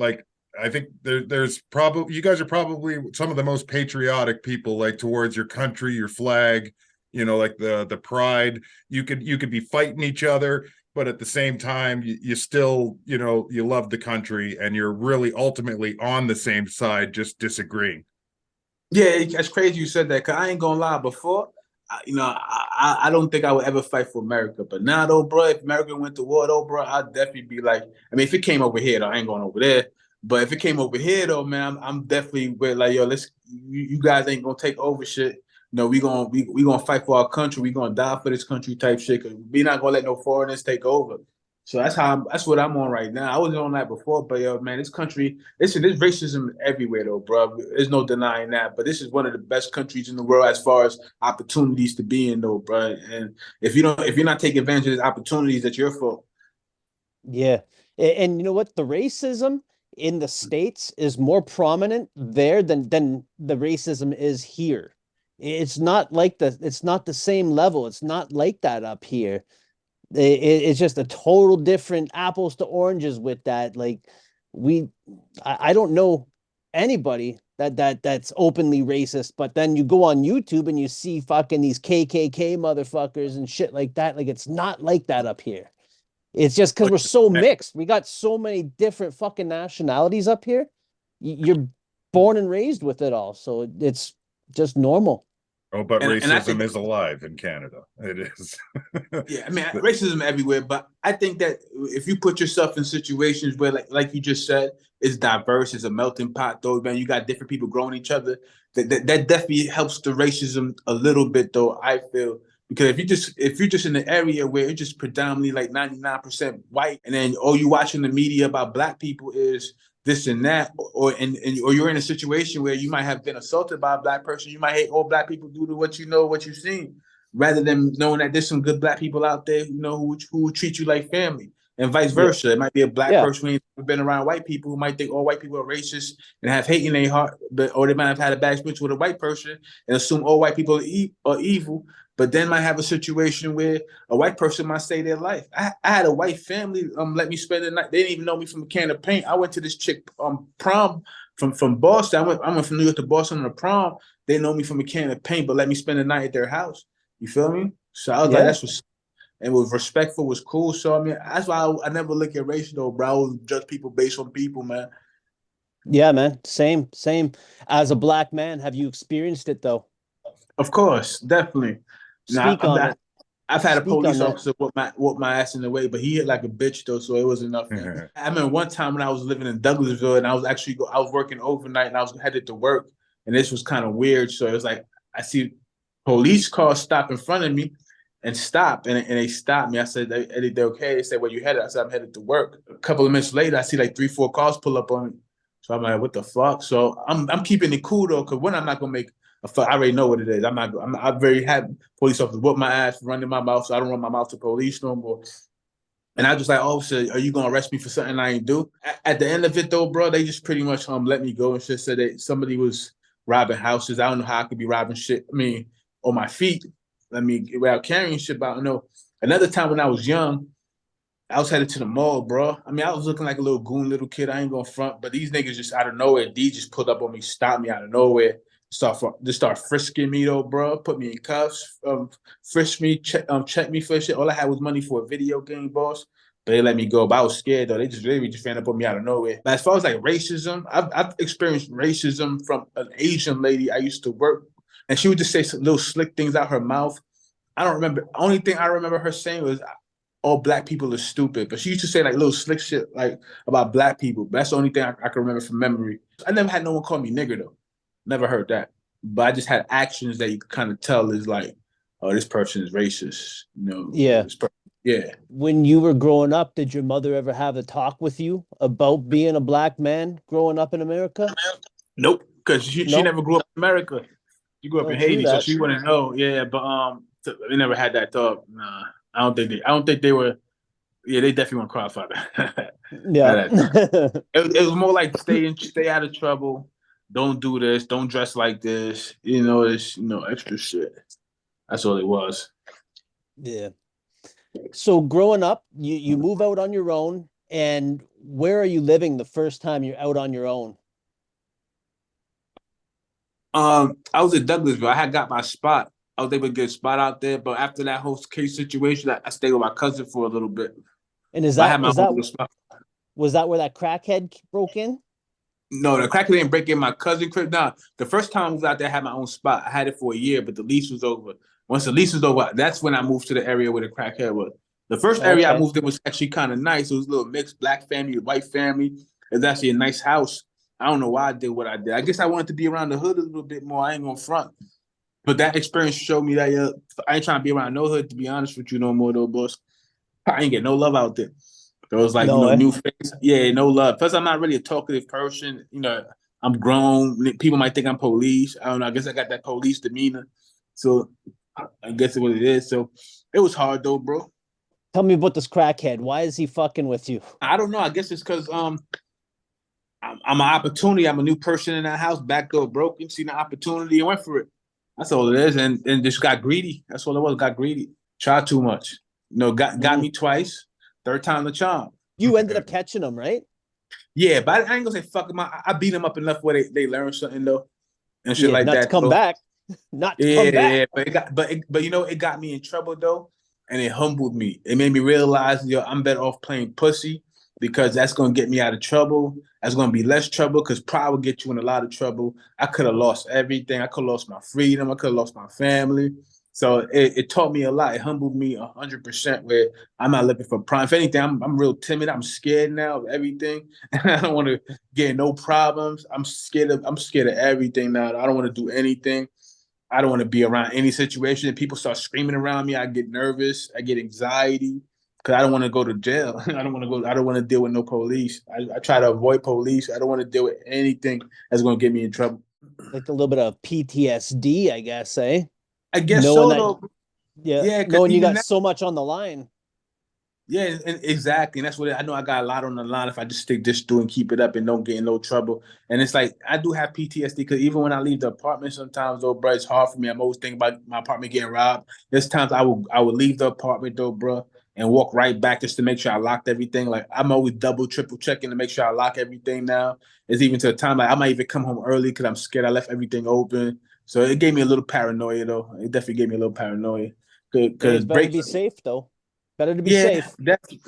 there's probably, you guys are probably some of the most patriotic people, like towards your country, your flag, you know, like the pride. You could be fighting each other, but at the same time, you still, you know, you love the country and you're really ultimately on the same side, just disagreeing. Yeah, that's crazy you said that, because I ain't gonna lie, before, I don't think I would ever fight for America. But now, though, bro, if America went to war, though, bro, I'd definitely be like, I mean, if it came over here, though, I ain't going over there. But if it came over here, though, man, I'm definitely with, like, yo, you guys ain't gonna take over shit. No, we gonna fight for our country. We gonna die for this country type shit. Cause we not gonna let no foreigners take over. So that's what I'm on right now. I wasn't on that before, but yo, man, this country, listen, there's racism everywhere though, bro. There's no denying that. But this is one of the best countries in the world as far as opportunities to be in though, bro. And if you're not taking advantage of these opportunities, that's your fault. Yeah. And you know what? The racism in the States is more prominent there than the racism is here. It's not the same level. It's not like that up here. It's just a total different apples to oranges with that. Like I don't know anybody that's openly racist, but then you go on YouTube and you see fucking these KKK motherfuckers and shit like that. Like, it's not like that up here. It's just because we're so mixed. We got so many different fucking nationalities up here. You're born and raised with it all, so it's just normal. Oh, but racism is alive in Canada. It is. Yeah, I mean, racism everywhere. But I think that if you put yourself in situations where, like you just said, it's diverse, it's a melting pot, though, man, you got different people growing each other. That definitely helps the racism a little bit, though, I feel. Because if you're just in an area where it's just predominantly like 99% white, and then all you watching the media about black people is this and that, or you're in a situation where you might have been assaulted by a black person, you might hate all black people due to what what you've seen, rather than knowing that there's some good black people out there, you know, who will treat you like family. and vice Yeah. versa. It might be a black Yeah. person who ain't been around white people who might think all white people are racist and have hate in their heart, or they might have had a bad experience with a white person and assume all white people are evil. But then might have a situation where a white person might save their life. I had a white family let me spend the night. They didn't even know me from a can of paint. I went to this chick prom from Boston. I went from New York to Boston on a prom. They know me from a can of paint, but let me spend the night at their house. You feel me? So I was like, that's what's, and was respectful, was cool. So I mean, that's why I never look at race though, bro. I always judge people based on people, man. Yeah, man. Same. As a black man, have you experienced it though? Of course, definitely. Now Speak on it. I've had a Speak on police that. officer whoop my ass in the way, but he hit like a bitch though, so it wasn't nothing. I remember one time when I was living in Douglasville and I was working overnight and I was headed to work, and this was kind of weird. So it was like I see police cars stop in front of me and stop, and they stopped me. I said, Eddie, they're okay. They said, where you headed? I said, I'm headed to work. A couple of minutes later, I see like 3-4 cars pull up on me. So I'm like, what the fuck? So I'm keeping it cool though, because when I'm not gonna make I already know what it is. I'm very happy police officers whoop my ass, running my mouth, so I don't run my mouth to police no more. And I just like, officer, are you gonna arrest me for something I ain't do? At the end of it though, bro, they just pretty much let me go and shit. Said that somebody was robbing houses. I don't know how I could be robbing shit. I mean, on my feet. I mean, without carrying shit. But I don't know. Another time when I was young, I was headed to the mall, bro. I mean, I was looking like a little goon little kid. I ain't gonna front, but these niggas just out of nowhere, D just pulled up on me, stopped me out of nowhere, start frisking me though, bro. Put me in cuffs, frisk me, check me for shit. All I had was money for a video game, boss. But they let me go. But I was scared though. They just literally just ran up on me out of nowhere. But as far as like racism, I've experienced racism from an Asian lady I used to work, and she would just say some little slick things out her mouth. I don't remember. Only thing I remember her saying was, all black people are stupid. But she used to say like little slick shit like about black people. But that's the only thing I can remember from memory. I never had no one call me nigger though. Never heard that. But I just had actions that you could kind of tell is like, oh, this person is racist. You know, Yeah. Yeah. When you were growing up, did your mother ever have a talk with you about being a black man growing up in America? Nope, because she never grew up in America. She grew up in Haiti, so she wouldn't know. Yeah, but they never had that talk. Nah, I don't think they were. Yeah, they definitely want to cry about that. Yeah. It was more like stay out of trouble. Don't do this. Don't dress like this. You know, it's extra shit. That's all it was. Yeah. So growing up, you move out on your own, and where are you living the first time you're out on your own? I was in Douglasville. I had got my spot. I was able to get a spot out there, but after that whole case situation, I stayed with my cousin for a little bit. And I had my own little spot. Was that where that crackhead broke in? No, the crackhead didn't break in my cousin crib. Nah, the first time I was out there, I had my own spot. I had it for a year, but the lease was over. Once the lease was over, that's when I moved to the area where the crackhead was. The first area I moved in was actually kind of nice. It was a little mixed, black family, white family. It was actually a nice house. I don't know why I did what I did. I guess I wanted to be around the hood a little bit more. I ain't gonna front. But that experience showed me that I ain't trying to be around no hood, to be honest with you no more though, boss. I ain't get no love out there. It was like, new face. Yeah, no love. Plus, I'm not really a talkative person. I'm grown. People might think I'm police. I don't know. I guess I got that police demeanor. So I guess it's what it is. So it was hard though, bro. Tell me about this crackhead. Why is he fucking with you? I don't know. I guess it's because I'm an opportunity. I'm a new person in that house. Back door broken. Seen the opportunity and went for it. That's all it is. And just got greedy. That's all it was. Got greedy. Tried too much. Got me twice. Third time the charm. You ended up catching him, right? Yeah, but I ain't gonna say fuck him. I beat him up enough where they learn something though, and shit like not that. To come back. Not to come back. Yeah, but it got me in trouble though, and it humbled me. It made me realize, I'm better off playing pussy because that's gonna get me out of trouble. That's gonna be less trouble because pride will get you in a lot of trouble. I could have lost everything. I could have lost my freedom. I could have lost my family. So it taught me a lot. It humbled me 100%. Where I'm not looking for pride. If anything, I'm real timid. I'm scared now of everything. I don't want to get in no problems. I'm scared of everything now. I don't want to do anything. I don't want to be around any situation. If people start screaming around me, I get nervous. I get anxiety because I don't want to go to jail. I don't want to deal with no police. I try to avoid police. I don't want to deal with anything that's going to get me in trouble. Like a little bit of PTSD, I guess, eh? I guess so, though. Yeah, knowing you got so much on the line. Yeah, and exactly. And that's what I know. I got a lot on the line if I just stick this through and keep it up and don't get in no trouble. And it's like I do have PTSD because even when I leave the apartment, sometimes though, bro, it's hard for me. I'm always thinking about my apartment getting robbed. There's times I would leave the apartment though, bro, and walk right back just to make sure I locked everything. Like I'm always double, triple checking to make sure I lock everything now. It's even to a time like I might even come home early because I'm scared I left everything open. So it gave me a little paranoia though. It definitely gave me a little paranoia Hey, because it's better to break. be safe though. Better to be Yeah, safe.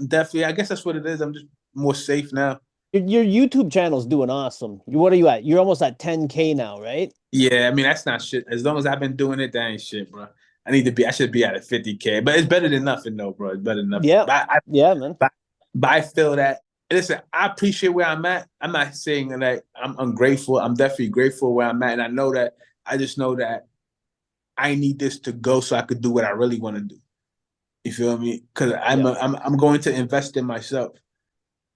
definitely. I guess that's what it is. I'm just more safe now. Your YouTube channel's doing awesome. What are you at? You're almost at 10K now, right? Yeah, I mean that's not shit. As long as I've been doing it, that ain't shit, bro. I should be at a 50K, but it's better than nothing, though, bro. It's better than nothing. Yeah. Yeah, man. But I feel that. Listen, I appreciate where I'm at. I'm not saying that I'm ungrateful. I'm definitely grateful where I'm at, and I know that. I just know that I need this to go so I could do what I really want to do. You feel me? Because Yeah. I'm going to invest in myself.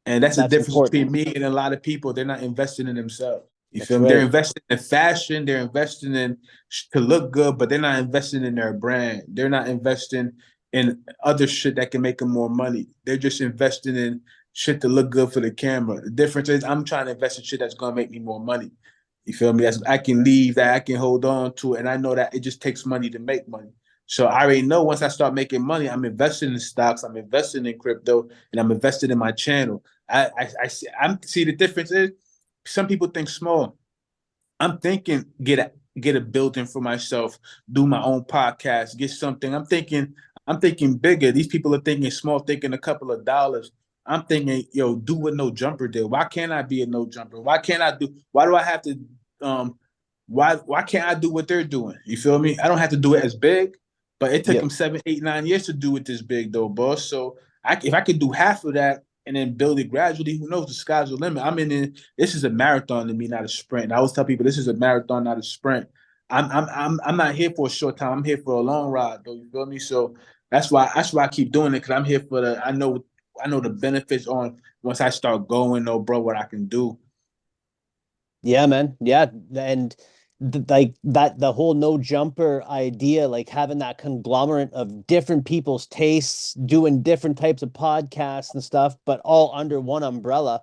And that's the That's difference important. between me and a lot of people. They're not investing in themselves. You That's feel me? They're right. investing in fashion. They're investing in to look good, but they're not investing in their brand. They're not investing in other shit that can make them more money. They're just investing in shit to look good for the camera. The difference is I'm trying to invest in shit that's gonna make me more money. You feel me? That's, I can leave that, I can hold on to, and I know that it just takes money to make money. So I already know once I start making money, I'm investing in stocks, I'm investing in crypto, and I'm invested in my channel. I see the difference is some people think small. I'm thinking get a building for myself, do my own podcast, get something. I'm thinking bigger. These people are thinking small, thinking a couple of dollars. I'm thinking, yo, do what No Jumper did. Why can't I be a No Jumper? Why do I have to why can't I do what they're doing? You feel me? I don't have to do it as big, but it took Yep. them 7, 8, 9 years to do it this big though, boss. So if I could do half of that and then build it gradually, who knows? The sky's the limit. This is a marathon to me, not a sprint. And I always tell people this is a marathon, not a sprint. I'm not here for a short time. I'm here for a long ride, though. You feel me? So that's why I keep doing it because I'm here for the. I know the benefits on once I start going, though, bro. What I can do. Yeah, man. Yeah, and like that the whole no jumper idea, like having that conglomerate of different people's tastes, doing different types of podcasts and stuff, but all under one umbrella.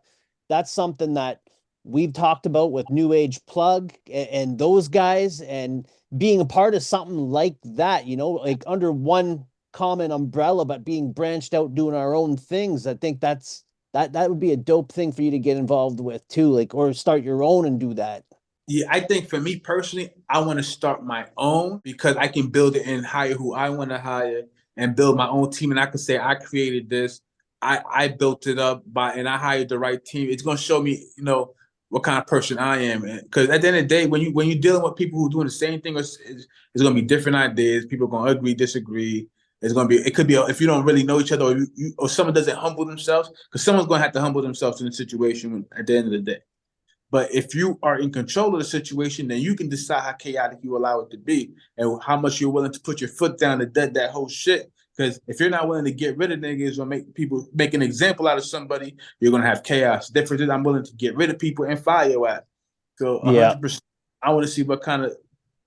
That's something that we've talked about with New Age Plug and those guys, and being a part of something like that, like under one common umbrella, but being branched out doing our own things. I think that would be a dope thing for you to get involved with too, like, or start your own and do that. Yeah, I think for me personally, I want to start my own because I can build it and hire who I want to hire and build my own team. And I can say I created this, I built it up and I hired the right team. It's gonna show me, what kind of person I am. Because at the end of the day, when you're dealing with people who are doing the same thing, it's gonna be different ideas. People are gonna agree, disagree. It could be if you don't really know each other, or someone doesn't humble themselves, because someone's gonna have to humble themselves in a situation at the end of the day. But if you are in control of the situation, then you can decide how chaotic you allow it to be and how much you're willing to put your foot down to dead that whole shit. Because if you're not willing to get rid of niggas or make an example out of somebody, you're gonna have chaos. Different is I'm willing to get rid of people and fire your ass. So Yeah. 100%, I want to see what kind of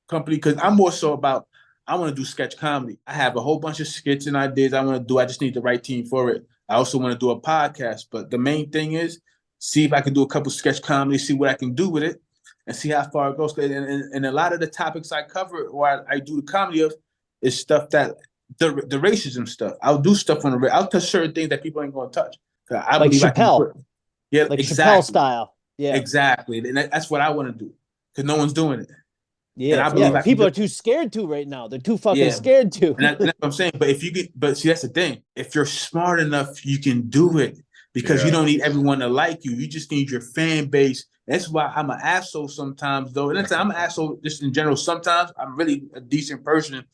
company, because I'm more so about I want to do sketch comedy. I have a whole bunch of skits and ideas I want to do. I just need the right team for it. I also want to do a podcast, but the main thing is see if I can do a couple sketch comedy, see what I can do with it, and see how far it goes. And a lot of the topics I cover or I do the comedy of is stuff that the racism stuff. I'll do stuff on I'll touch certain things that people ain't gonna touch. I Like believe I can Chappelle, put. Yeah, like Chappelle exactly, style. Yeah. exactly, and that's what I want to do because no one's doing it, and Yeah. I Yeah. believe I But can people do. are too scared to right now. They're too fucking Yeah, scared to. and that's what I'm saying. But but see, that's the thing. If you're smart enough, you can do it because you Yeah. don't need everyone to like you. You just need your fan base. That's why I'm an asshole sometimes, though. And I'm an asshole just in general. Sometimes I'm really a decent person,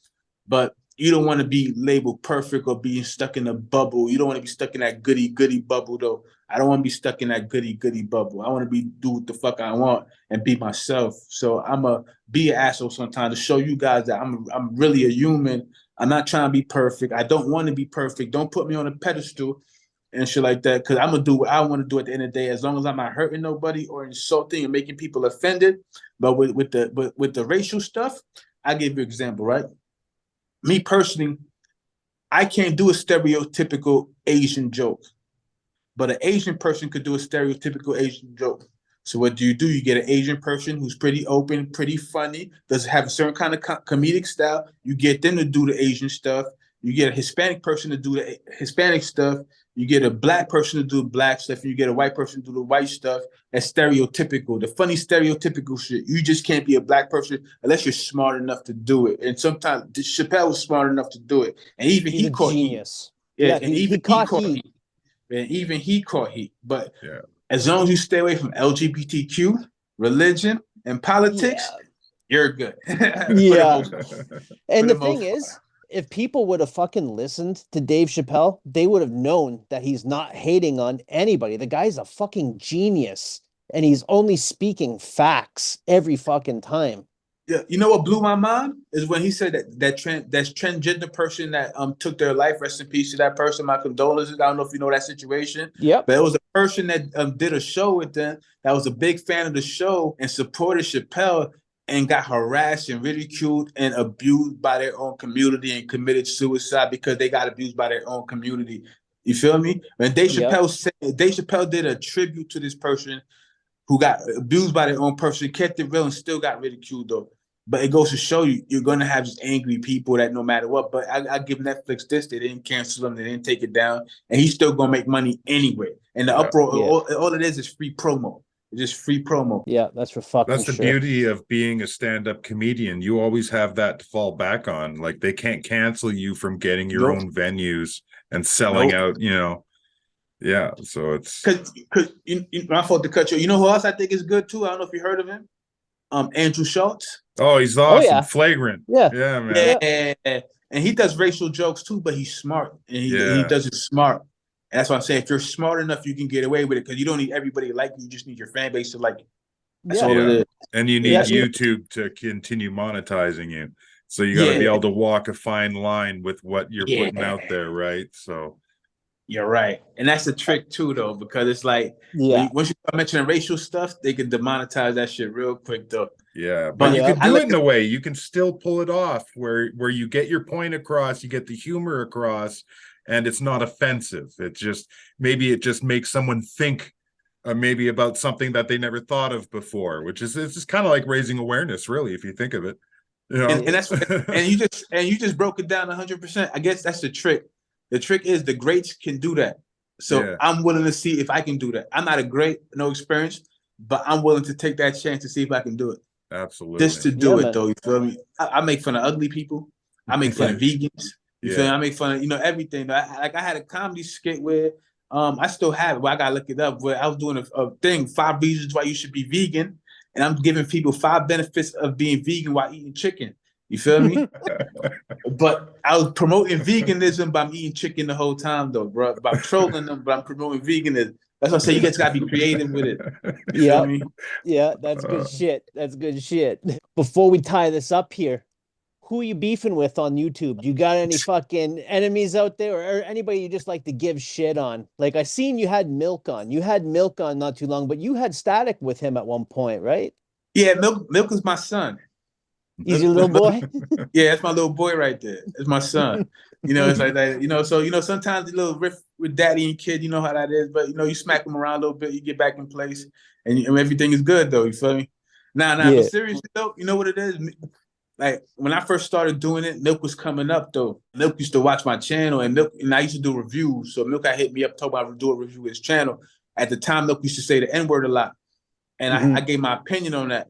but you don't want to be labeled perfect or being stuck in a bubble. You don't want to be stuck in that goody goody bubble, though. I don't want to be stuck in that goody goody bubble. I want to do what the fuck I want and be myself. So I'm a be an asshole sometimes to show you guys that I'm really a human. I'm not trying to be perfect. I don't want to be perfect. Don't put me on a pedestal and shit like that. Because I'm gonna do what I want to do at the end of the day, as long as I'm not hurting nobody or insulting and making people offended. But with the racial stuff, I give you an example, right? Me personally, I can't do a stereotypical Asian joke, but an Asian person could do a stereotypical Asian joke. So what do? You get an Asian person who's pretty open, pretty funny, does have a certain kind of comedic style. You get them to do the Asian stuff. You get a Hispanic person to do the Hispanic stuff. You get a black person to do the black stuff, and you get a white person to do the white stuff. That's stereotypical. The funny stereotypical shit. You just can't be a black person unless you're smart enough to do it. And sometimes Chappelle was smart enough to do it, and even He's he a caught genius. heat. Yeah, Yeah, and even he caught heat. And even he caught heat. But Yeah. as long as you stay away from LGBTQ, religion, and politics, you're good. Yeah. And the the thing is, if people would have fucking listened to Dave Chappelle, they would have known that he's not hating on anybody. The guy's a fucking genius, and he's only speaking facts every fucking time. Yeah, you know what blew my mind is when he said that transgender person that took their life. Rest in peace to that person. My condolences. I don't know if you know that situation. Yep. But it was a person that did a show with them that was a big fan of the show and supported Chappelle and got harassed and ridiculed and abused by their own community and committed suicide because they got abused by their own community. You feel me? When Dave Chappelle did a tribute to this person who got abused by their own person, kept it real, and still got ridiculed though. But it goes to show you, you're going to have just angry people that no matter what. But I give Netflix this. They didn't cancel them. They didn't take it down. And he's still going to make money anyway. And the uproar, all it is free promo. It's just free promo. Yeah, that's for fucking That's the beauty of being a stand-up comedian. You always have that to fall back on. Like, they can't cancel you from getting your own venues and selling out, you know. Yeah, so it's... Because my fault to cut you. You know who else I think is good, too? I don't know if you heard of him. Andrew Schultz. Oh, he's awesome. Flagrant. Yeah, man. Yeah. And he does racial jokes too, but he's smart. And he does it smart. And that's why I'm saying if you're smart enough, you can get away with it because you don't need everybody to like you. You just need your fan base to like you. That's all it is. And you need YouTube to continue monetizing you. So you got to be able to walk a fine line with what you're putting out there, right? So you're right. And that's the trick too, though, because it's like once you start mentioning racial stuff, they can demonetize that shit real quick, though. Yeah, but you can do it in a way. You can still pull it off where you get your point across, you get the humor across, and it's not offensive. It just makes someone think maybe about something that they never thought of before, which is it's just kind of like raising awareness, really, if you think of it. You know? And that's and you just broke it down 100%. I guess that's the trick. The trick is the greats can do that. So I'm willing to see if I can do that. I'm not a great, no experience, but I'm willing to take that chance to see if I can do it. Absolutely. Just to do it, though. You feel me? I make fun of ugly people. I make fun of vegans. You feel me? I make fun of, everything. I had a comedy skit where I still have it, but I got to look it up, where I was doing a thing, 5 reasons why you should be vegan. And I'm giving people 5 benefits of being vegan while eating chicken. You feel me? But I was promoting veganism, but I'm eating chicken the whole time, though, bro. But I'm trolling them, but I'm promoting veganism. That's what I say. You guys got to be creative with it. You feel me? Yeah, that's good shit. That's good shit. Before we tie this up here, who are you beefing with on YouTube? You got any fucking enemies out there, or anybody you just like to give shit on? Like, I seen you had Milk on. You had Milk on not too long, but you had Static with him at one point, right? Yeah, Milk is my son. He's your little boy? Yeah, that's my little boy right there. It's my son. It's like that. So sometimes the little riff with daddy and kid, you know how that is. But you smack them around a little bit, you get back in place, and everything is good though. You feel me? But seriously though, you know what it is? Like when I first started doing it, Milk was coming up though. Milk used to watch my channel, and I used to do reviews. So Milk hit me up, told me I would do a review of his channel. At the time, Milk used to say the N-word a lot, and I gave my opinion on that.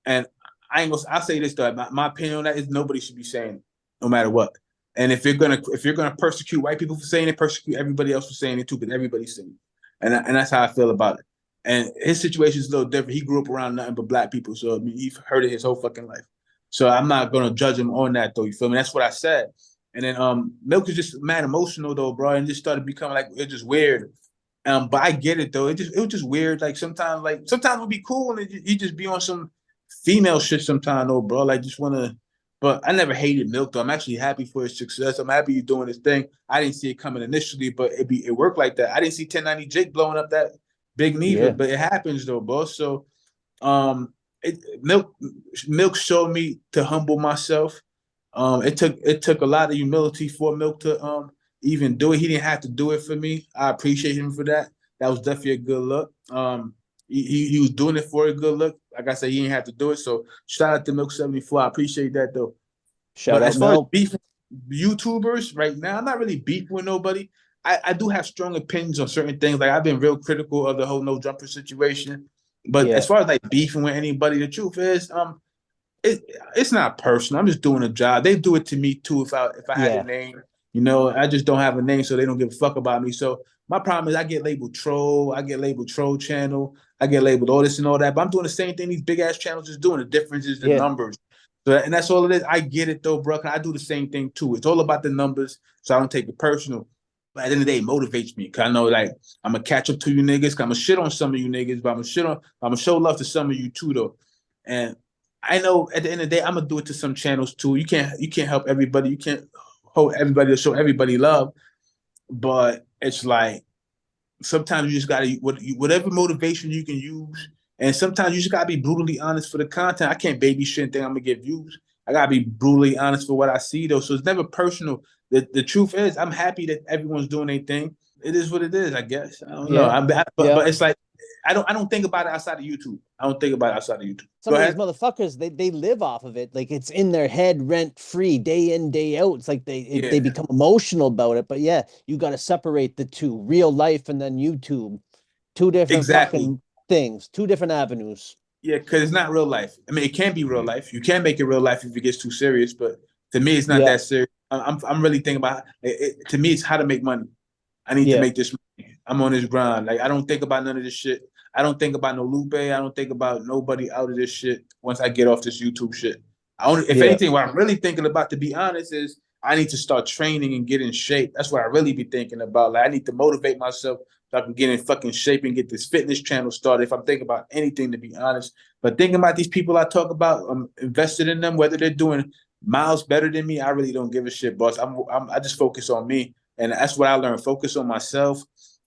And I'll say this though. My opinion on that is nobody should be saying it, no matter what. And if you're gonna persecute white people for saying it, persecute everybody else for saying it too, because everybody's saying it. And that's how I feel about it. And his situation is a little different. He grew up around nothing but black people, so he's heard it his whole fucking life. So I'm not gonna judge him on that though. You feel me? That's what I said. And then Milk is just mad emotional though, bro, and just started becoming like it's just weird. But I get it though. It was just weird. Like sometimes it'd be cool, and he just be on some female shit sometimes though, bro. Like just wanna. But I never hated Milk though. I'm actually happy for his success. I'm happy he's doing his thing. I didn't see it coming initially, but it worked like that. I didn't see 1090 Jake blowing up that big neither, but it happens though, bro. So Milk showed me to humble myself. It took a lot of humility for Milk to even do it. He didn't have to do it for me. I appreciate him for that. That was definitely a good look. He was doing it for a good look. Like I said, he didn't have to do it. So shout out to Milk 74. I appreciate that though. Shout But out as far as Milk. beef YouTubers right now, I'm not really beefing with nobody. I do have strong opinions on certain things. Like I've been real critical of the whole no jumper situation. But Yeah. as far as like beefing with anybody, the truth is, it's not personal. I'm just doing a job. They do it to me too. If I had a name, I just don't have a name, so they don't give a fuck about me. So my problem is I get labeled troll. I get labeled troll channel. I get labeled all this and all that. But I'm doing the same thing these big ass channels is doing. The difference is the Yeah. numbers. So and that's all it is. I get it though, bro. I do the same thing too. It's all about the numbers, so I don't take it personal. But at the end of the day, it motivates me because I know like I'm gonna catch up to you niggas. I'm gonna shit on some of you niggas, but I'm gonna show love to some of you too though. And I know at the end of the day, I'm gonna do it to some channels too. You can't help everybody. You can't hold everybody to show everybody love. But it's like sometimes you just gotta whatever motivation you can use, and sometimes you just gotta be brutally honest for the content. I can't baby shit and think I'm gonna get views. I gotta be brutally honest for what I see though. So it's never personal. The truth is, I'm happy that everyone's doing their thing. It is what it is, I guess. I don't know. But it's like I don't think about it outside of YouTube. I don't think about it outside of YouTube. Some of these motherfuckers, they live off of it. Like it's in their head rent free, day in, day out. It's like they become emotional about it. But yeah, you got to separate the two, real life and then YouTube. Two different fucking things, two different avenues. Yeah, because it's not real life. I mean, it can be real life. You can make it real life if it gets too serious, but to me, it's not that serious. I'm really thinking about it. To me, it's how to make money. I need to make this money. I'm on this grind. Like I don't think about none of this shit. I don't think about no Lupe. I don't think about nobody out of this shit once I get off this YouTube shit. If anything, what I'm really thinking about, to be honest, is I need to start training and get in shape. That's what I really be thinking about. Like I need to motivate myself so I can get in fucking shape and get this fitness channel started. If I'm thinking about anything, to be honest, but thinking about these people I talk about, I'm invested in them, whether they're doing miles better than me. I really don't give a shit, boss. I just focus on me, and that's what I learned. Focus on myself.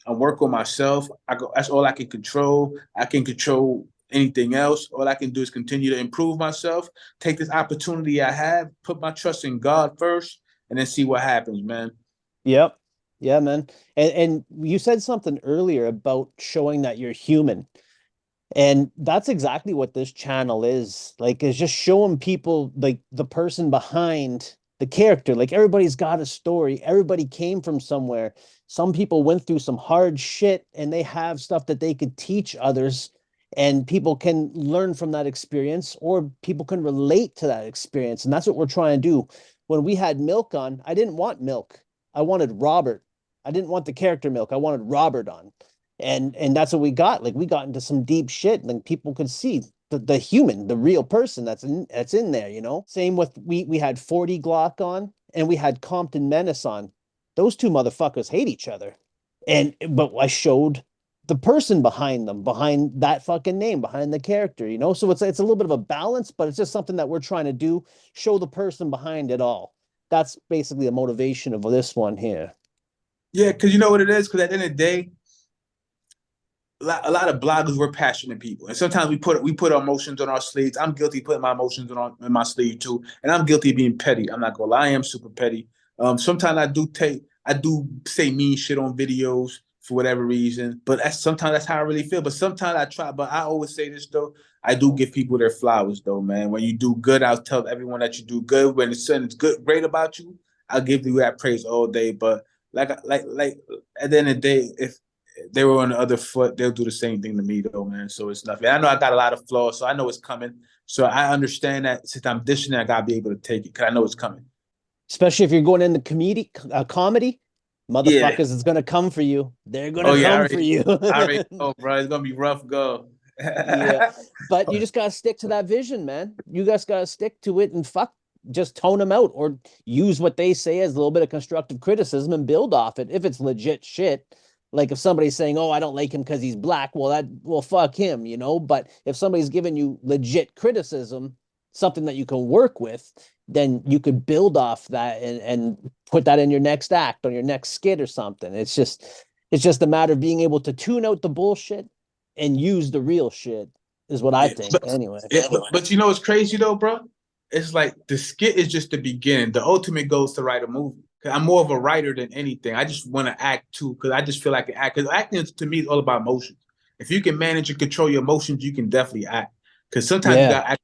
I work on myself. That's all I can control. I can control anything else. All I can do is continue to improve myself, take this opportunity I have, put my trust in God first, and then see what happens, man. Yep. Yeah, man. And you said something earlier about showing that you're human. And that's exactly what this channel is. Like, it's just showing people like the person behind the character. Like everybody's got a story. Everybody came from somewhere. Some people went through some hard shit and they have stuff that they could teach others, and people can learn from that experience, or people can relate to that experience. And that's what we're trying to do. When we had Milk on, I didn't want Milk. I wanted Robert. I didn't want the character Milk. I wanted Robert on. And that's what we got. Like we got into some deep shit, and people could see the human, the real person that's in there, you know. Same with we had 40 Glock on, and we had Compton Menace on. Those two motherfuckers hate each other. But I showed the person behind them, behind that fucking name, behind the character, you know. So it's a little bit of a balance, but it's just something that we're trying to do, show the person behind it all. That's basically the motivation of this one here. Yeah, because you know what it is? Because at the end of the day, a lot of bloggers, we're passionate people, and sometimes we put our emotions on our sleeves. I'm guilty of putting my emotions on my sleeve too, and I'm guilty of being petty. I'm not gonna lie, I am super petty. Sometimes I do say mean shit on videos for whatever reason, but sometimes that's how I really feel. But sometimes I try. But I always say this though, I do give people their flowers though, man. When you do good, I'll tell everyone that you do good. When it's something good, great about you, I'll give you that praise all day. But like at the end of the day, if they were on the other foot, they'll do the same thing to me though, man. So it's nothing. I know I got a lot of flaws, so I know it's coming. So I understand that since I'm dishing it, I gotta be able to take it because I know it's coming. Especially if you're going into comedy, motherfuckers, it's gonna come for you. They're gonna come for you. I already know, bro. It's gonna be rough go. Yeah, but you just gotta stick to that vision, man. You guys gotta stick to it and just tone them out, or use what they say as a little bit of constructive criticism and build off it if it's legit shit. Like if somebody's saying, "Oh, I don't like him because he's black," well, fuck him, you know. But if somebody's giving you legit criticism, something that you can work with, then you could build off that and put that in your next act or your next skit or something. It's just a matter of being able to tune out the bullshit and use the real shit, is what I think. Anyway. But you know what's crazy though, bro? it's like the skit is just the beginning. The ultimate goal is to write a movie. I'm more of a writer than anything. I just want to act too, because I just feel like I can act. Because acting to me is all about emotions. If you can manage and control your emotions, you can definitely act. Because sometimes you Yeah. got to act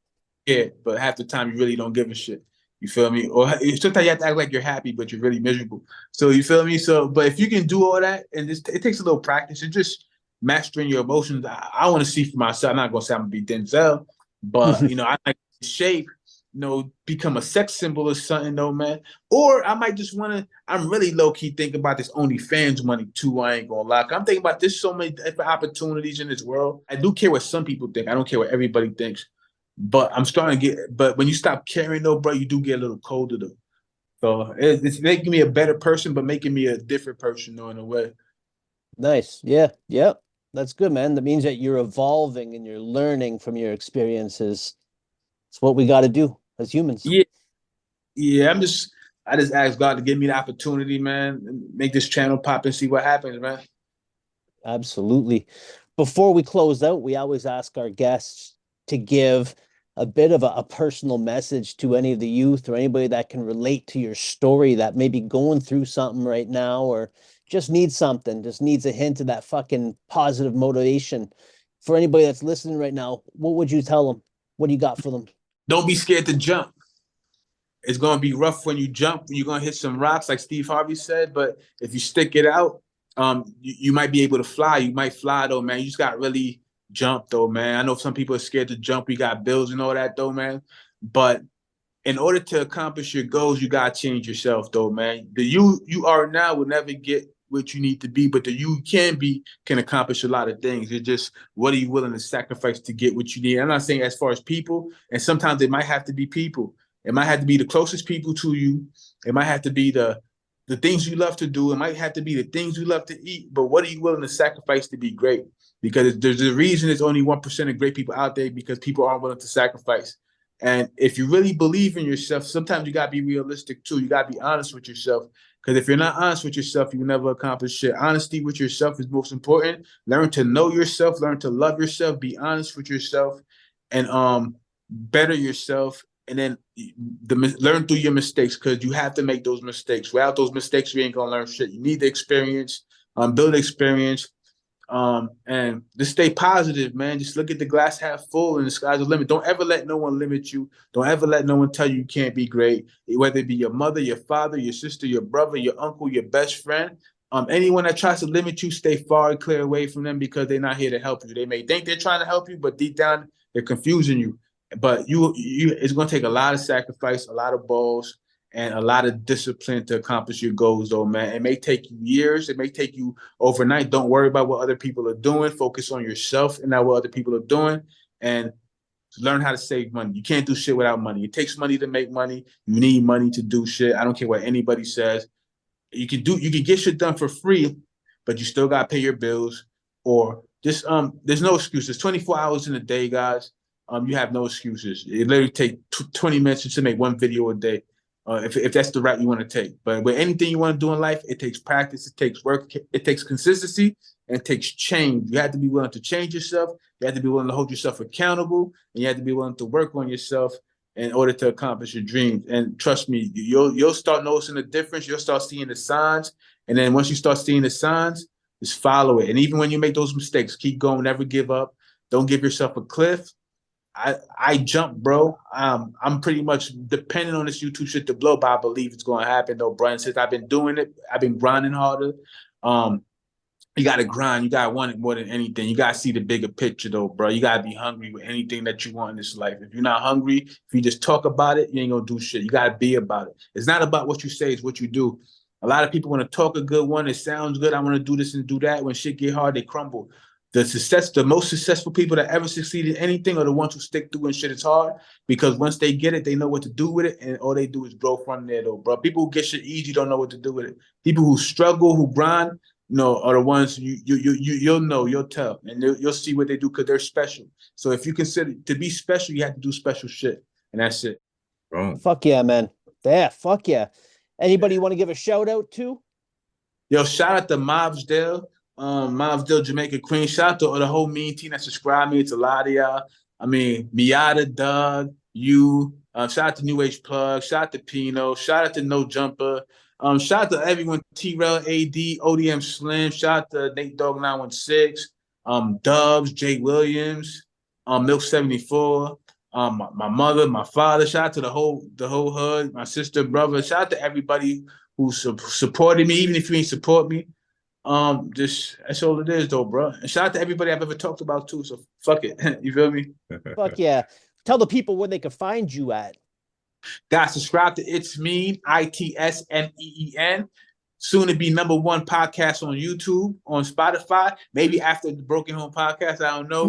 scared, but half the time you really don't give a shit. You feel me? Or sometimes you have to act like you're happy, but you're really miserable. So you feel me? So, but if you can do all that, and it takes a little practice, it's just mastering your emotions. I want to see for myself. I'm not gonna say I'm gonna be Denzel, but I like shape, become a sex symbol or something, though, man. Or I might just want to. I'm really low key thinking about this OnlyFans money too. I ain't gonna lie. I'm thinking about there's so many different opportunities in this world. I do care what some people think. I don't care what everybody thinks. But I'm starting to get. But when you stop caring, though, bro, you do get a little colder, though. So it's making me a better person, but making me a different person, though, in a way. Nice. Yeah. Yeah. That's good, man. That means that you're evolving and you're learning from your experiences. It's what we got to do as humans. Yeah, yeah. I just ask God to give me the opportunity, man, and make this channel pop and see what happens, man. Absolutely. Before we close out, we always ask our guests to give a bit of a personal message to any of the youth or anybody that can relate to your story that may be going through something right now or just needs something, just needs a hint of that fucking positive motivation. For anybody that's listening right now, what would you tell them? What do you got for them? Don't be scared to jump. It's gonna be rough when you jump. You're gonna hit some rocks, like Steve Harvey said. But if you stick it out, you might be able to fly. You might fly though, man. You just got really jump though, man. I know some people are scared to jump. We got bills and all that though, man. But in order to accomplish your goals, you gotta change yourself though, man. The you are now will never get what you need to be, but the you can be can accomplish a lot of things. It's just what are you willing to sacrifice to get what you need. I'm not saying as far as people, and sometimes it might have to be people. It might have to be the closest people to you. It might have to be the things you love to do. It might have to be the things you love to eat. But what are you willing to sacrifice to be great? Because there's a reason there's only 1% of great people out there because people aren't willing to sacrifice. And if you really believe in yourself, sometimes you gotta be realistic too. You gotta be honest with yourself. Because if you're not honest with yourself, you will never accomplish shit. Honesty with yourself is most important. Learn to know yourself, learn to love yourself, be honest with yourself, and better yourself. And then learn through your mistakes because you have to make those mistakes. Without those mistakes, you ain't gonna learn shit. You need the experience, build experience, and just stay positive, man. Just look at the glass half full and the sky's the limit. Don't ever let no one limit you. Don't ever let no one tell you can't be great. Whether it be your mother, your father, your sister, your brother, your uncle, your best friend. Anyone that tries to limit you, stay far and clear away from them because they're not here to help you. They may think they're trying to help you, but deep down they're confusing you. But it's going to take a lot of sacrifice, a lot of balls, and a lot of discipline to accomplish your goals, though, man. It may take you years. It may take you overnight. Don't worry about what other people are doing. Focus on yourself and not what other people are doing. And learn how to save money. You can't do shit without money. It takes money to make money. You need money to do shit. I don't care what anybody says. You can get shit done for free, but you still gotta pay your bills. Or just there's no excuses. 24 hours in a day, guys. You have no excuses. It literally takes 20 minutes to make one video a day. If that's the route you want to take. But with anything you want to do in life, it takes practice, it takes work, it takes consistency, and it takes change. You have to be willing to change yourself. You have to be willing to hold yourself accountable, and you have to be willing to work on yourself in order to accomplish your dreams. And trust me, you'll start noticing the difference. You'll start seeing the signs, and then once you start seeing the signs, just follow it. And even when you make those mistakes, keep going. Never give up. Don't give yourself a cliff. I jump, bro. I'm pretty much depending on this YouTube shit to blow, but I believe it's going to happen, though, Brian. Since I've been doing it, I've been grinding harder. You got to grind. You got to want it more than anything. You got to see the bigger picture, though, bro. You got to be hungry with anything that you want in this life. If you're not hungry, if you just talk about it, you ain't going to do shit. You got to be about it. It's not about what you say, it's what you do. A lot of people want to talk a good one. It sounds good. I want to do this and do that. When shit get hard, they crumble. The most successful people that ever succeed in anything are the ones who stick through when shit is hard. Because once they get it, they know what to do with it, and all they do is grow from there, though, bro. People who get shit easy don't know what to do with it. People who struggle, who grind, are the ones you'll know, you'll tell, and you'll see what they do because they're special. So if you consider to be special, you have to do special shit, and that's it. Wrong. Fuck yeah, man. Yeah, fuck yeah. Anybody you want to give a shout out to? Yo, shout out to Mobsdale, Jamaica Queens. Shout out to the whole Meen team that subscribed me. It's a lot of y'all. I mean, Miata, Doug, you. Shout out to New Age Plug. Shout out to Pino. Shout out to No Jumper. Shout out to everyone. T-Rail, AD, ODM Slim. Shout out to Nate Dogg 916. Dubs, Jay Williams. Milk 74. My mother, my father. Shout out to the whole hood. My sister, brother. Shout out to everybody who supported me, even if you ain't support me. Just that's all it is, though, bro. And shout out to everybody I've ever talked about too. So fuck it, you feel me? Fuck yeah! Tell the people where they can find you at. Guys, subscribe to ItsMeen, ITSMEEN. Soon to be #1 podcast on YouTube, on Spotify. Maybe after the Broken Home podcast, I don't know.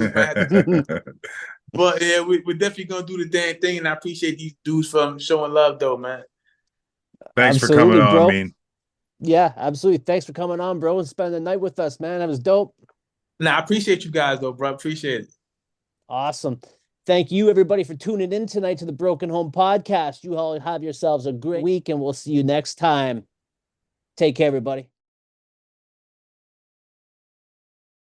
But yeah, we're definitely gonna do the damn thing, and I appreciate these dudes from showing love, though, man. Thanks for coming on, bro. Meen. Yeah, absolutely. Thanks for coming on, bro, and spending the night with us, man. That was dope. Nah, I appreciate you guys, though, bro. Appreciate it. Awesome. Thank you, everybody, for tuning in tonight to the Broken Home Podcast. You all have yourselves a great week, and we'll see you next time. Take care, everybody.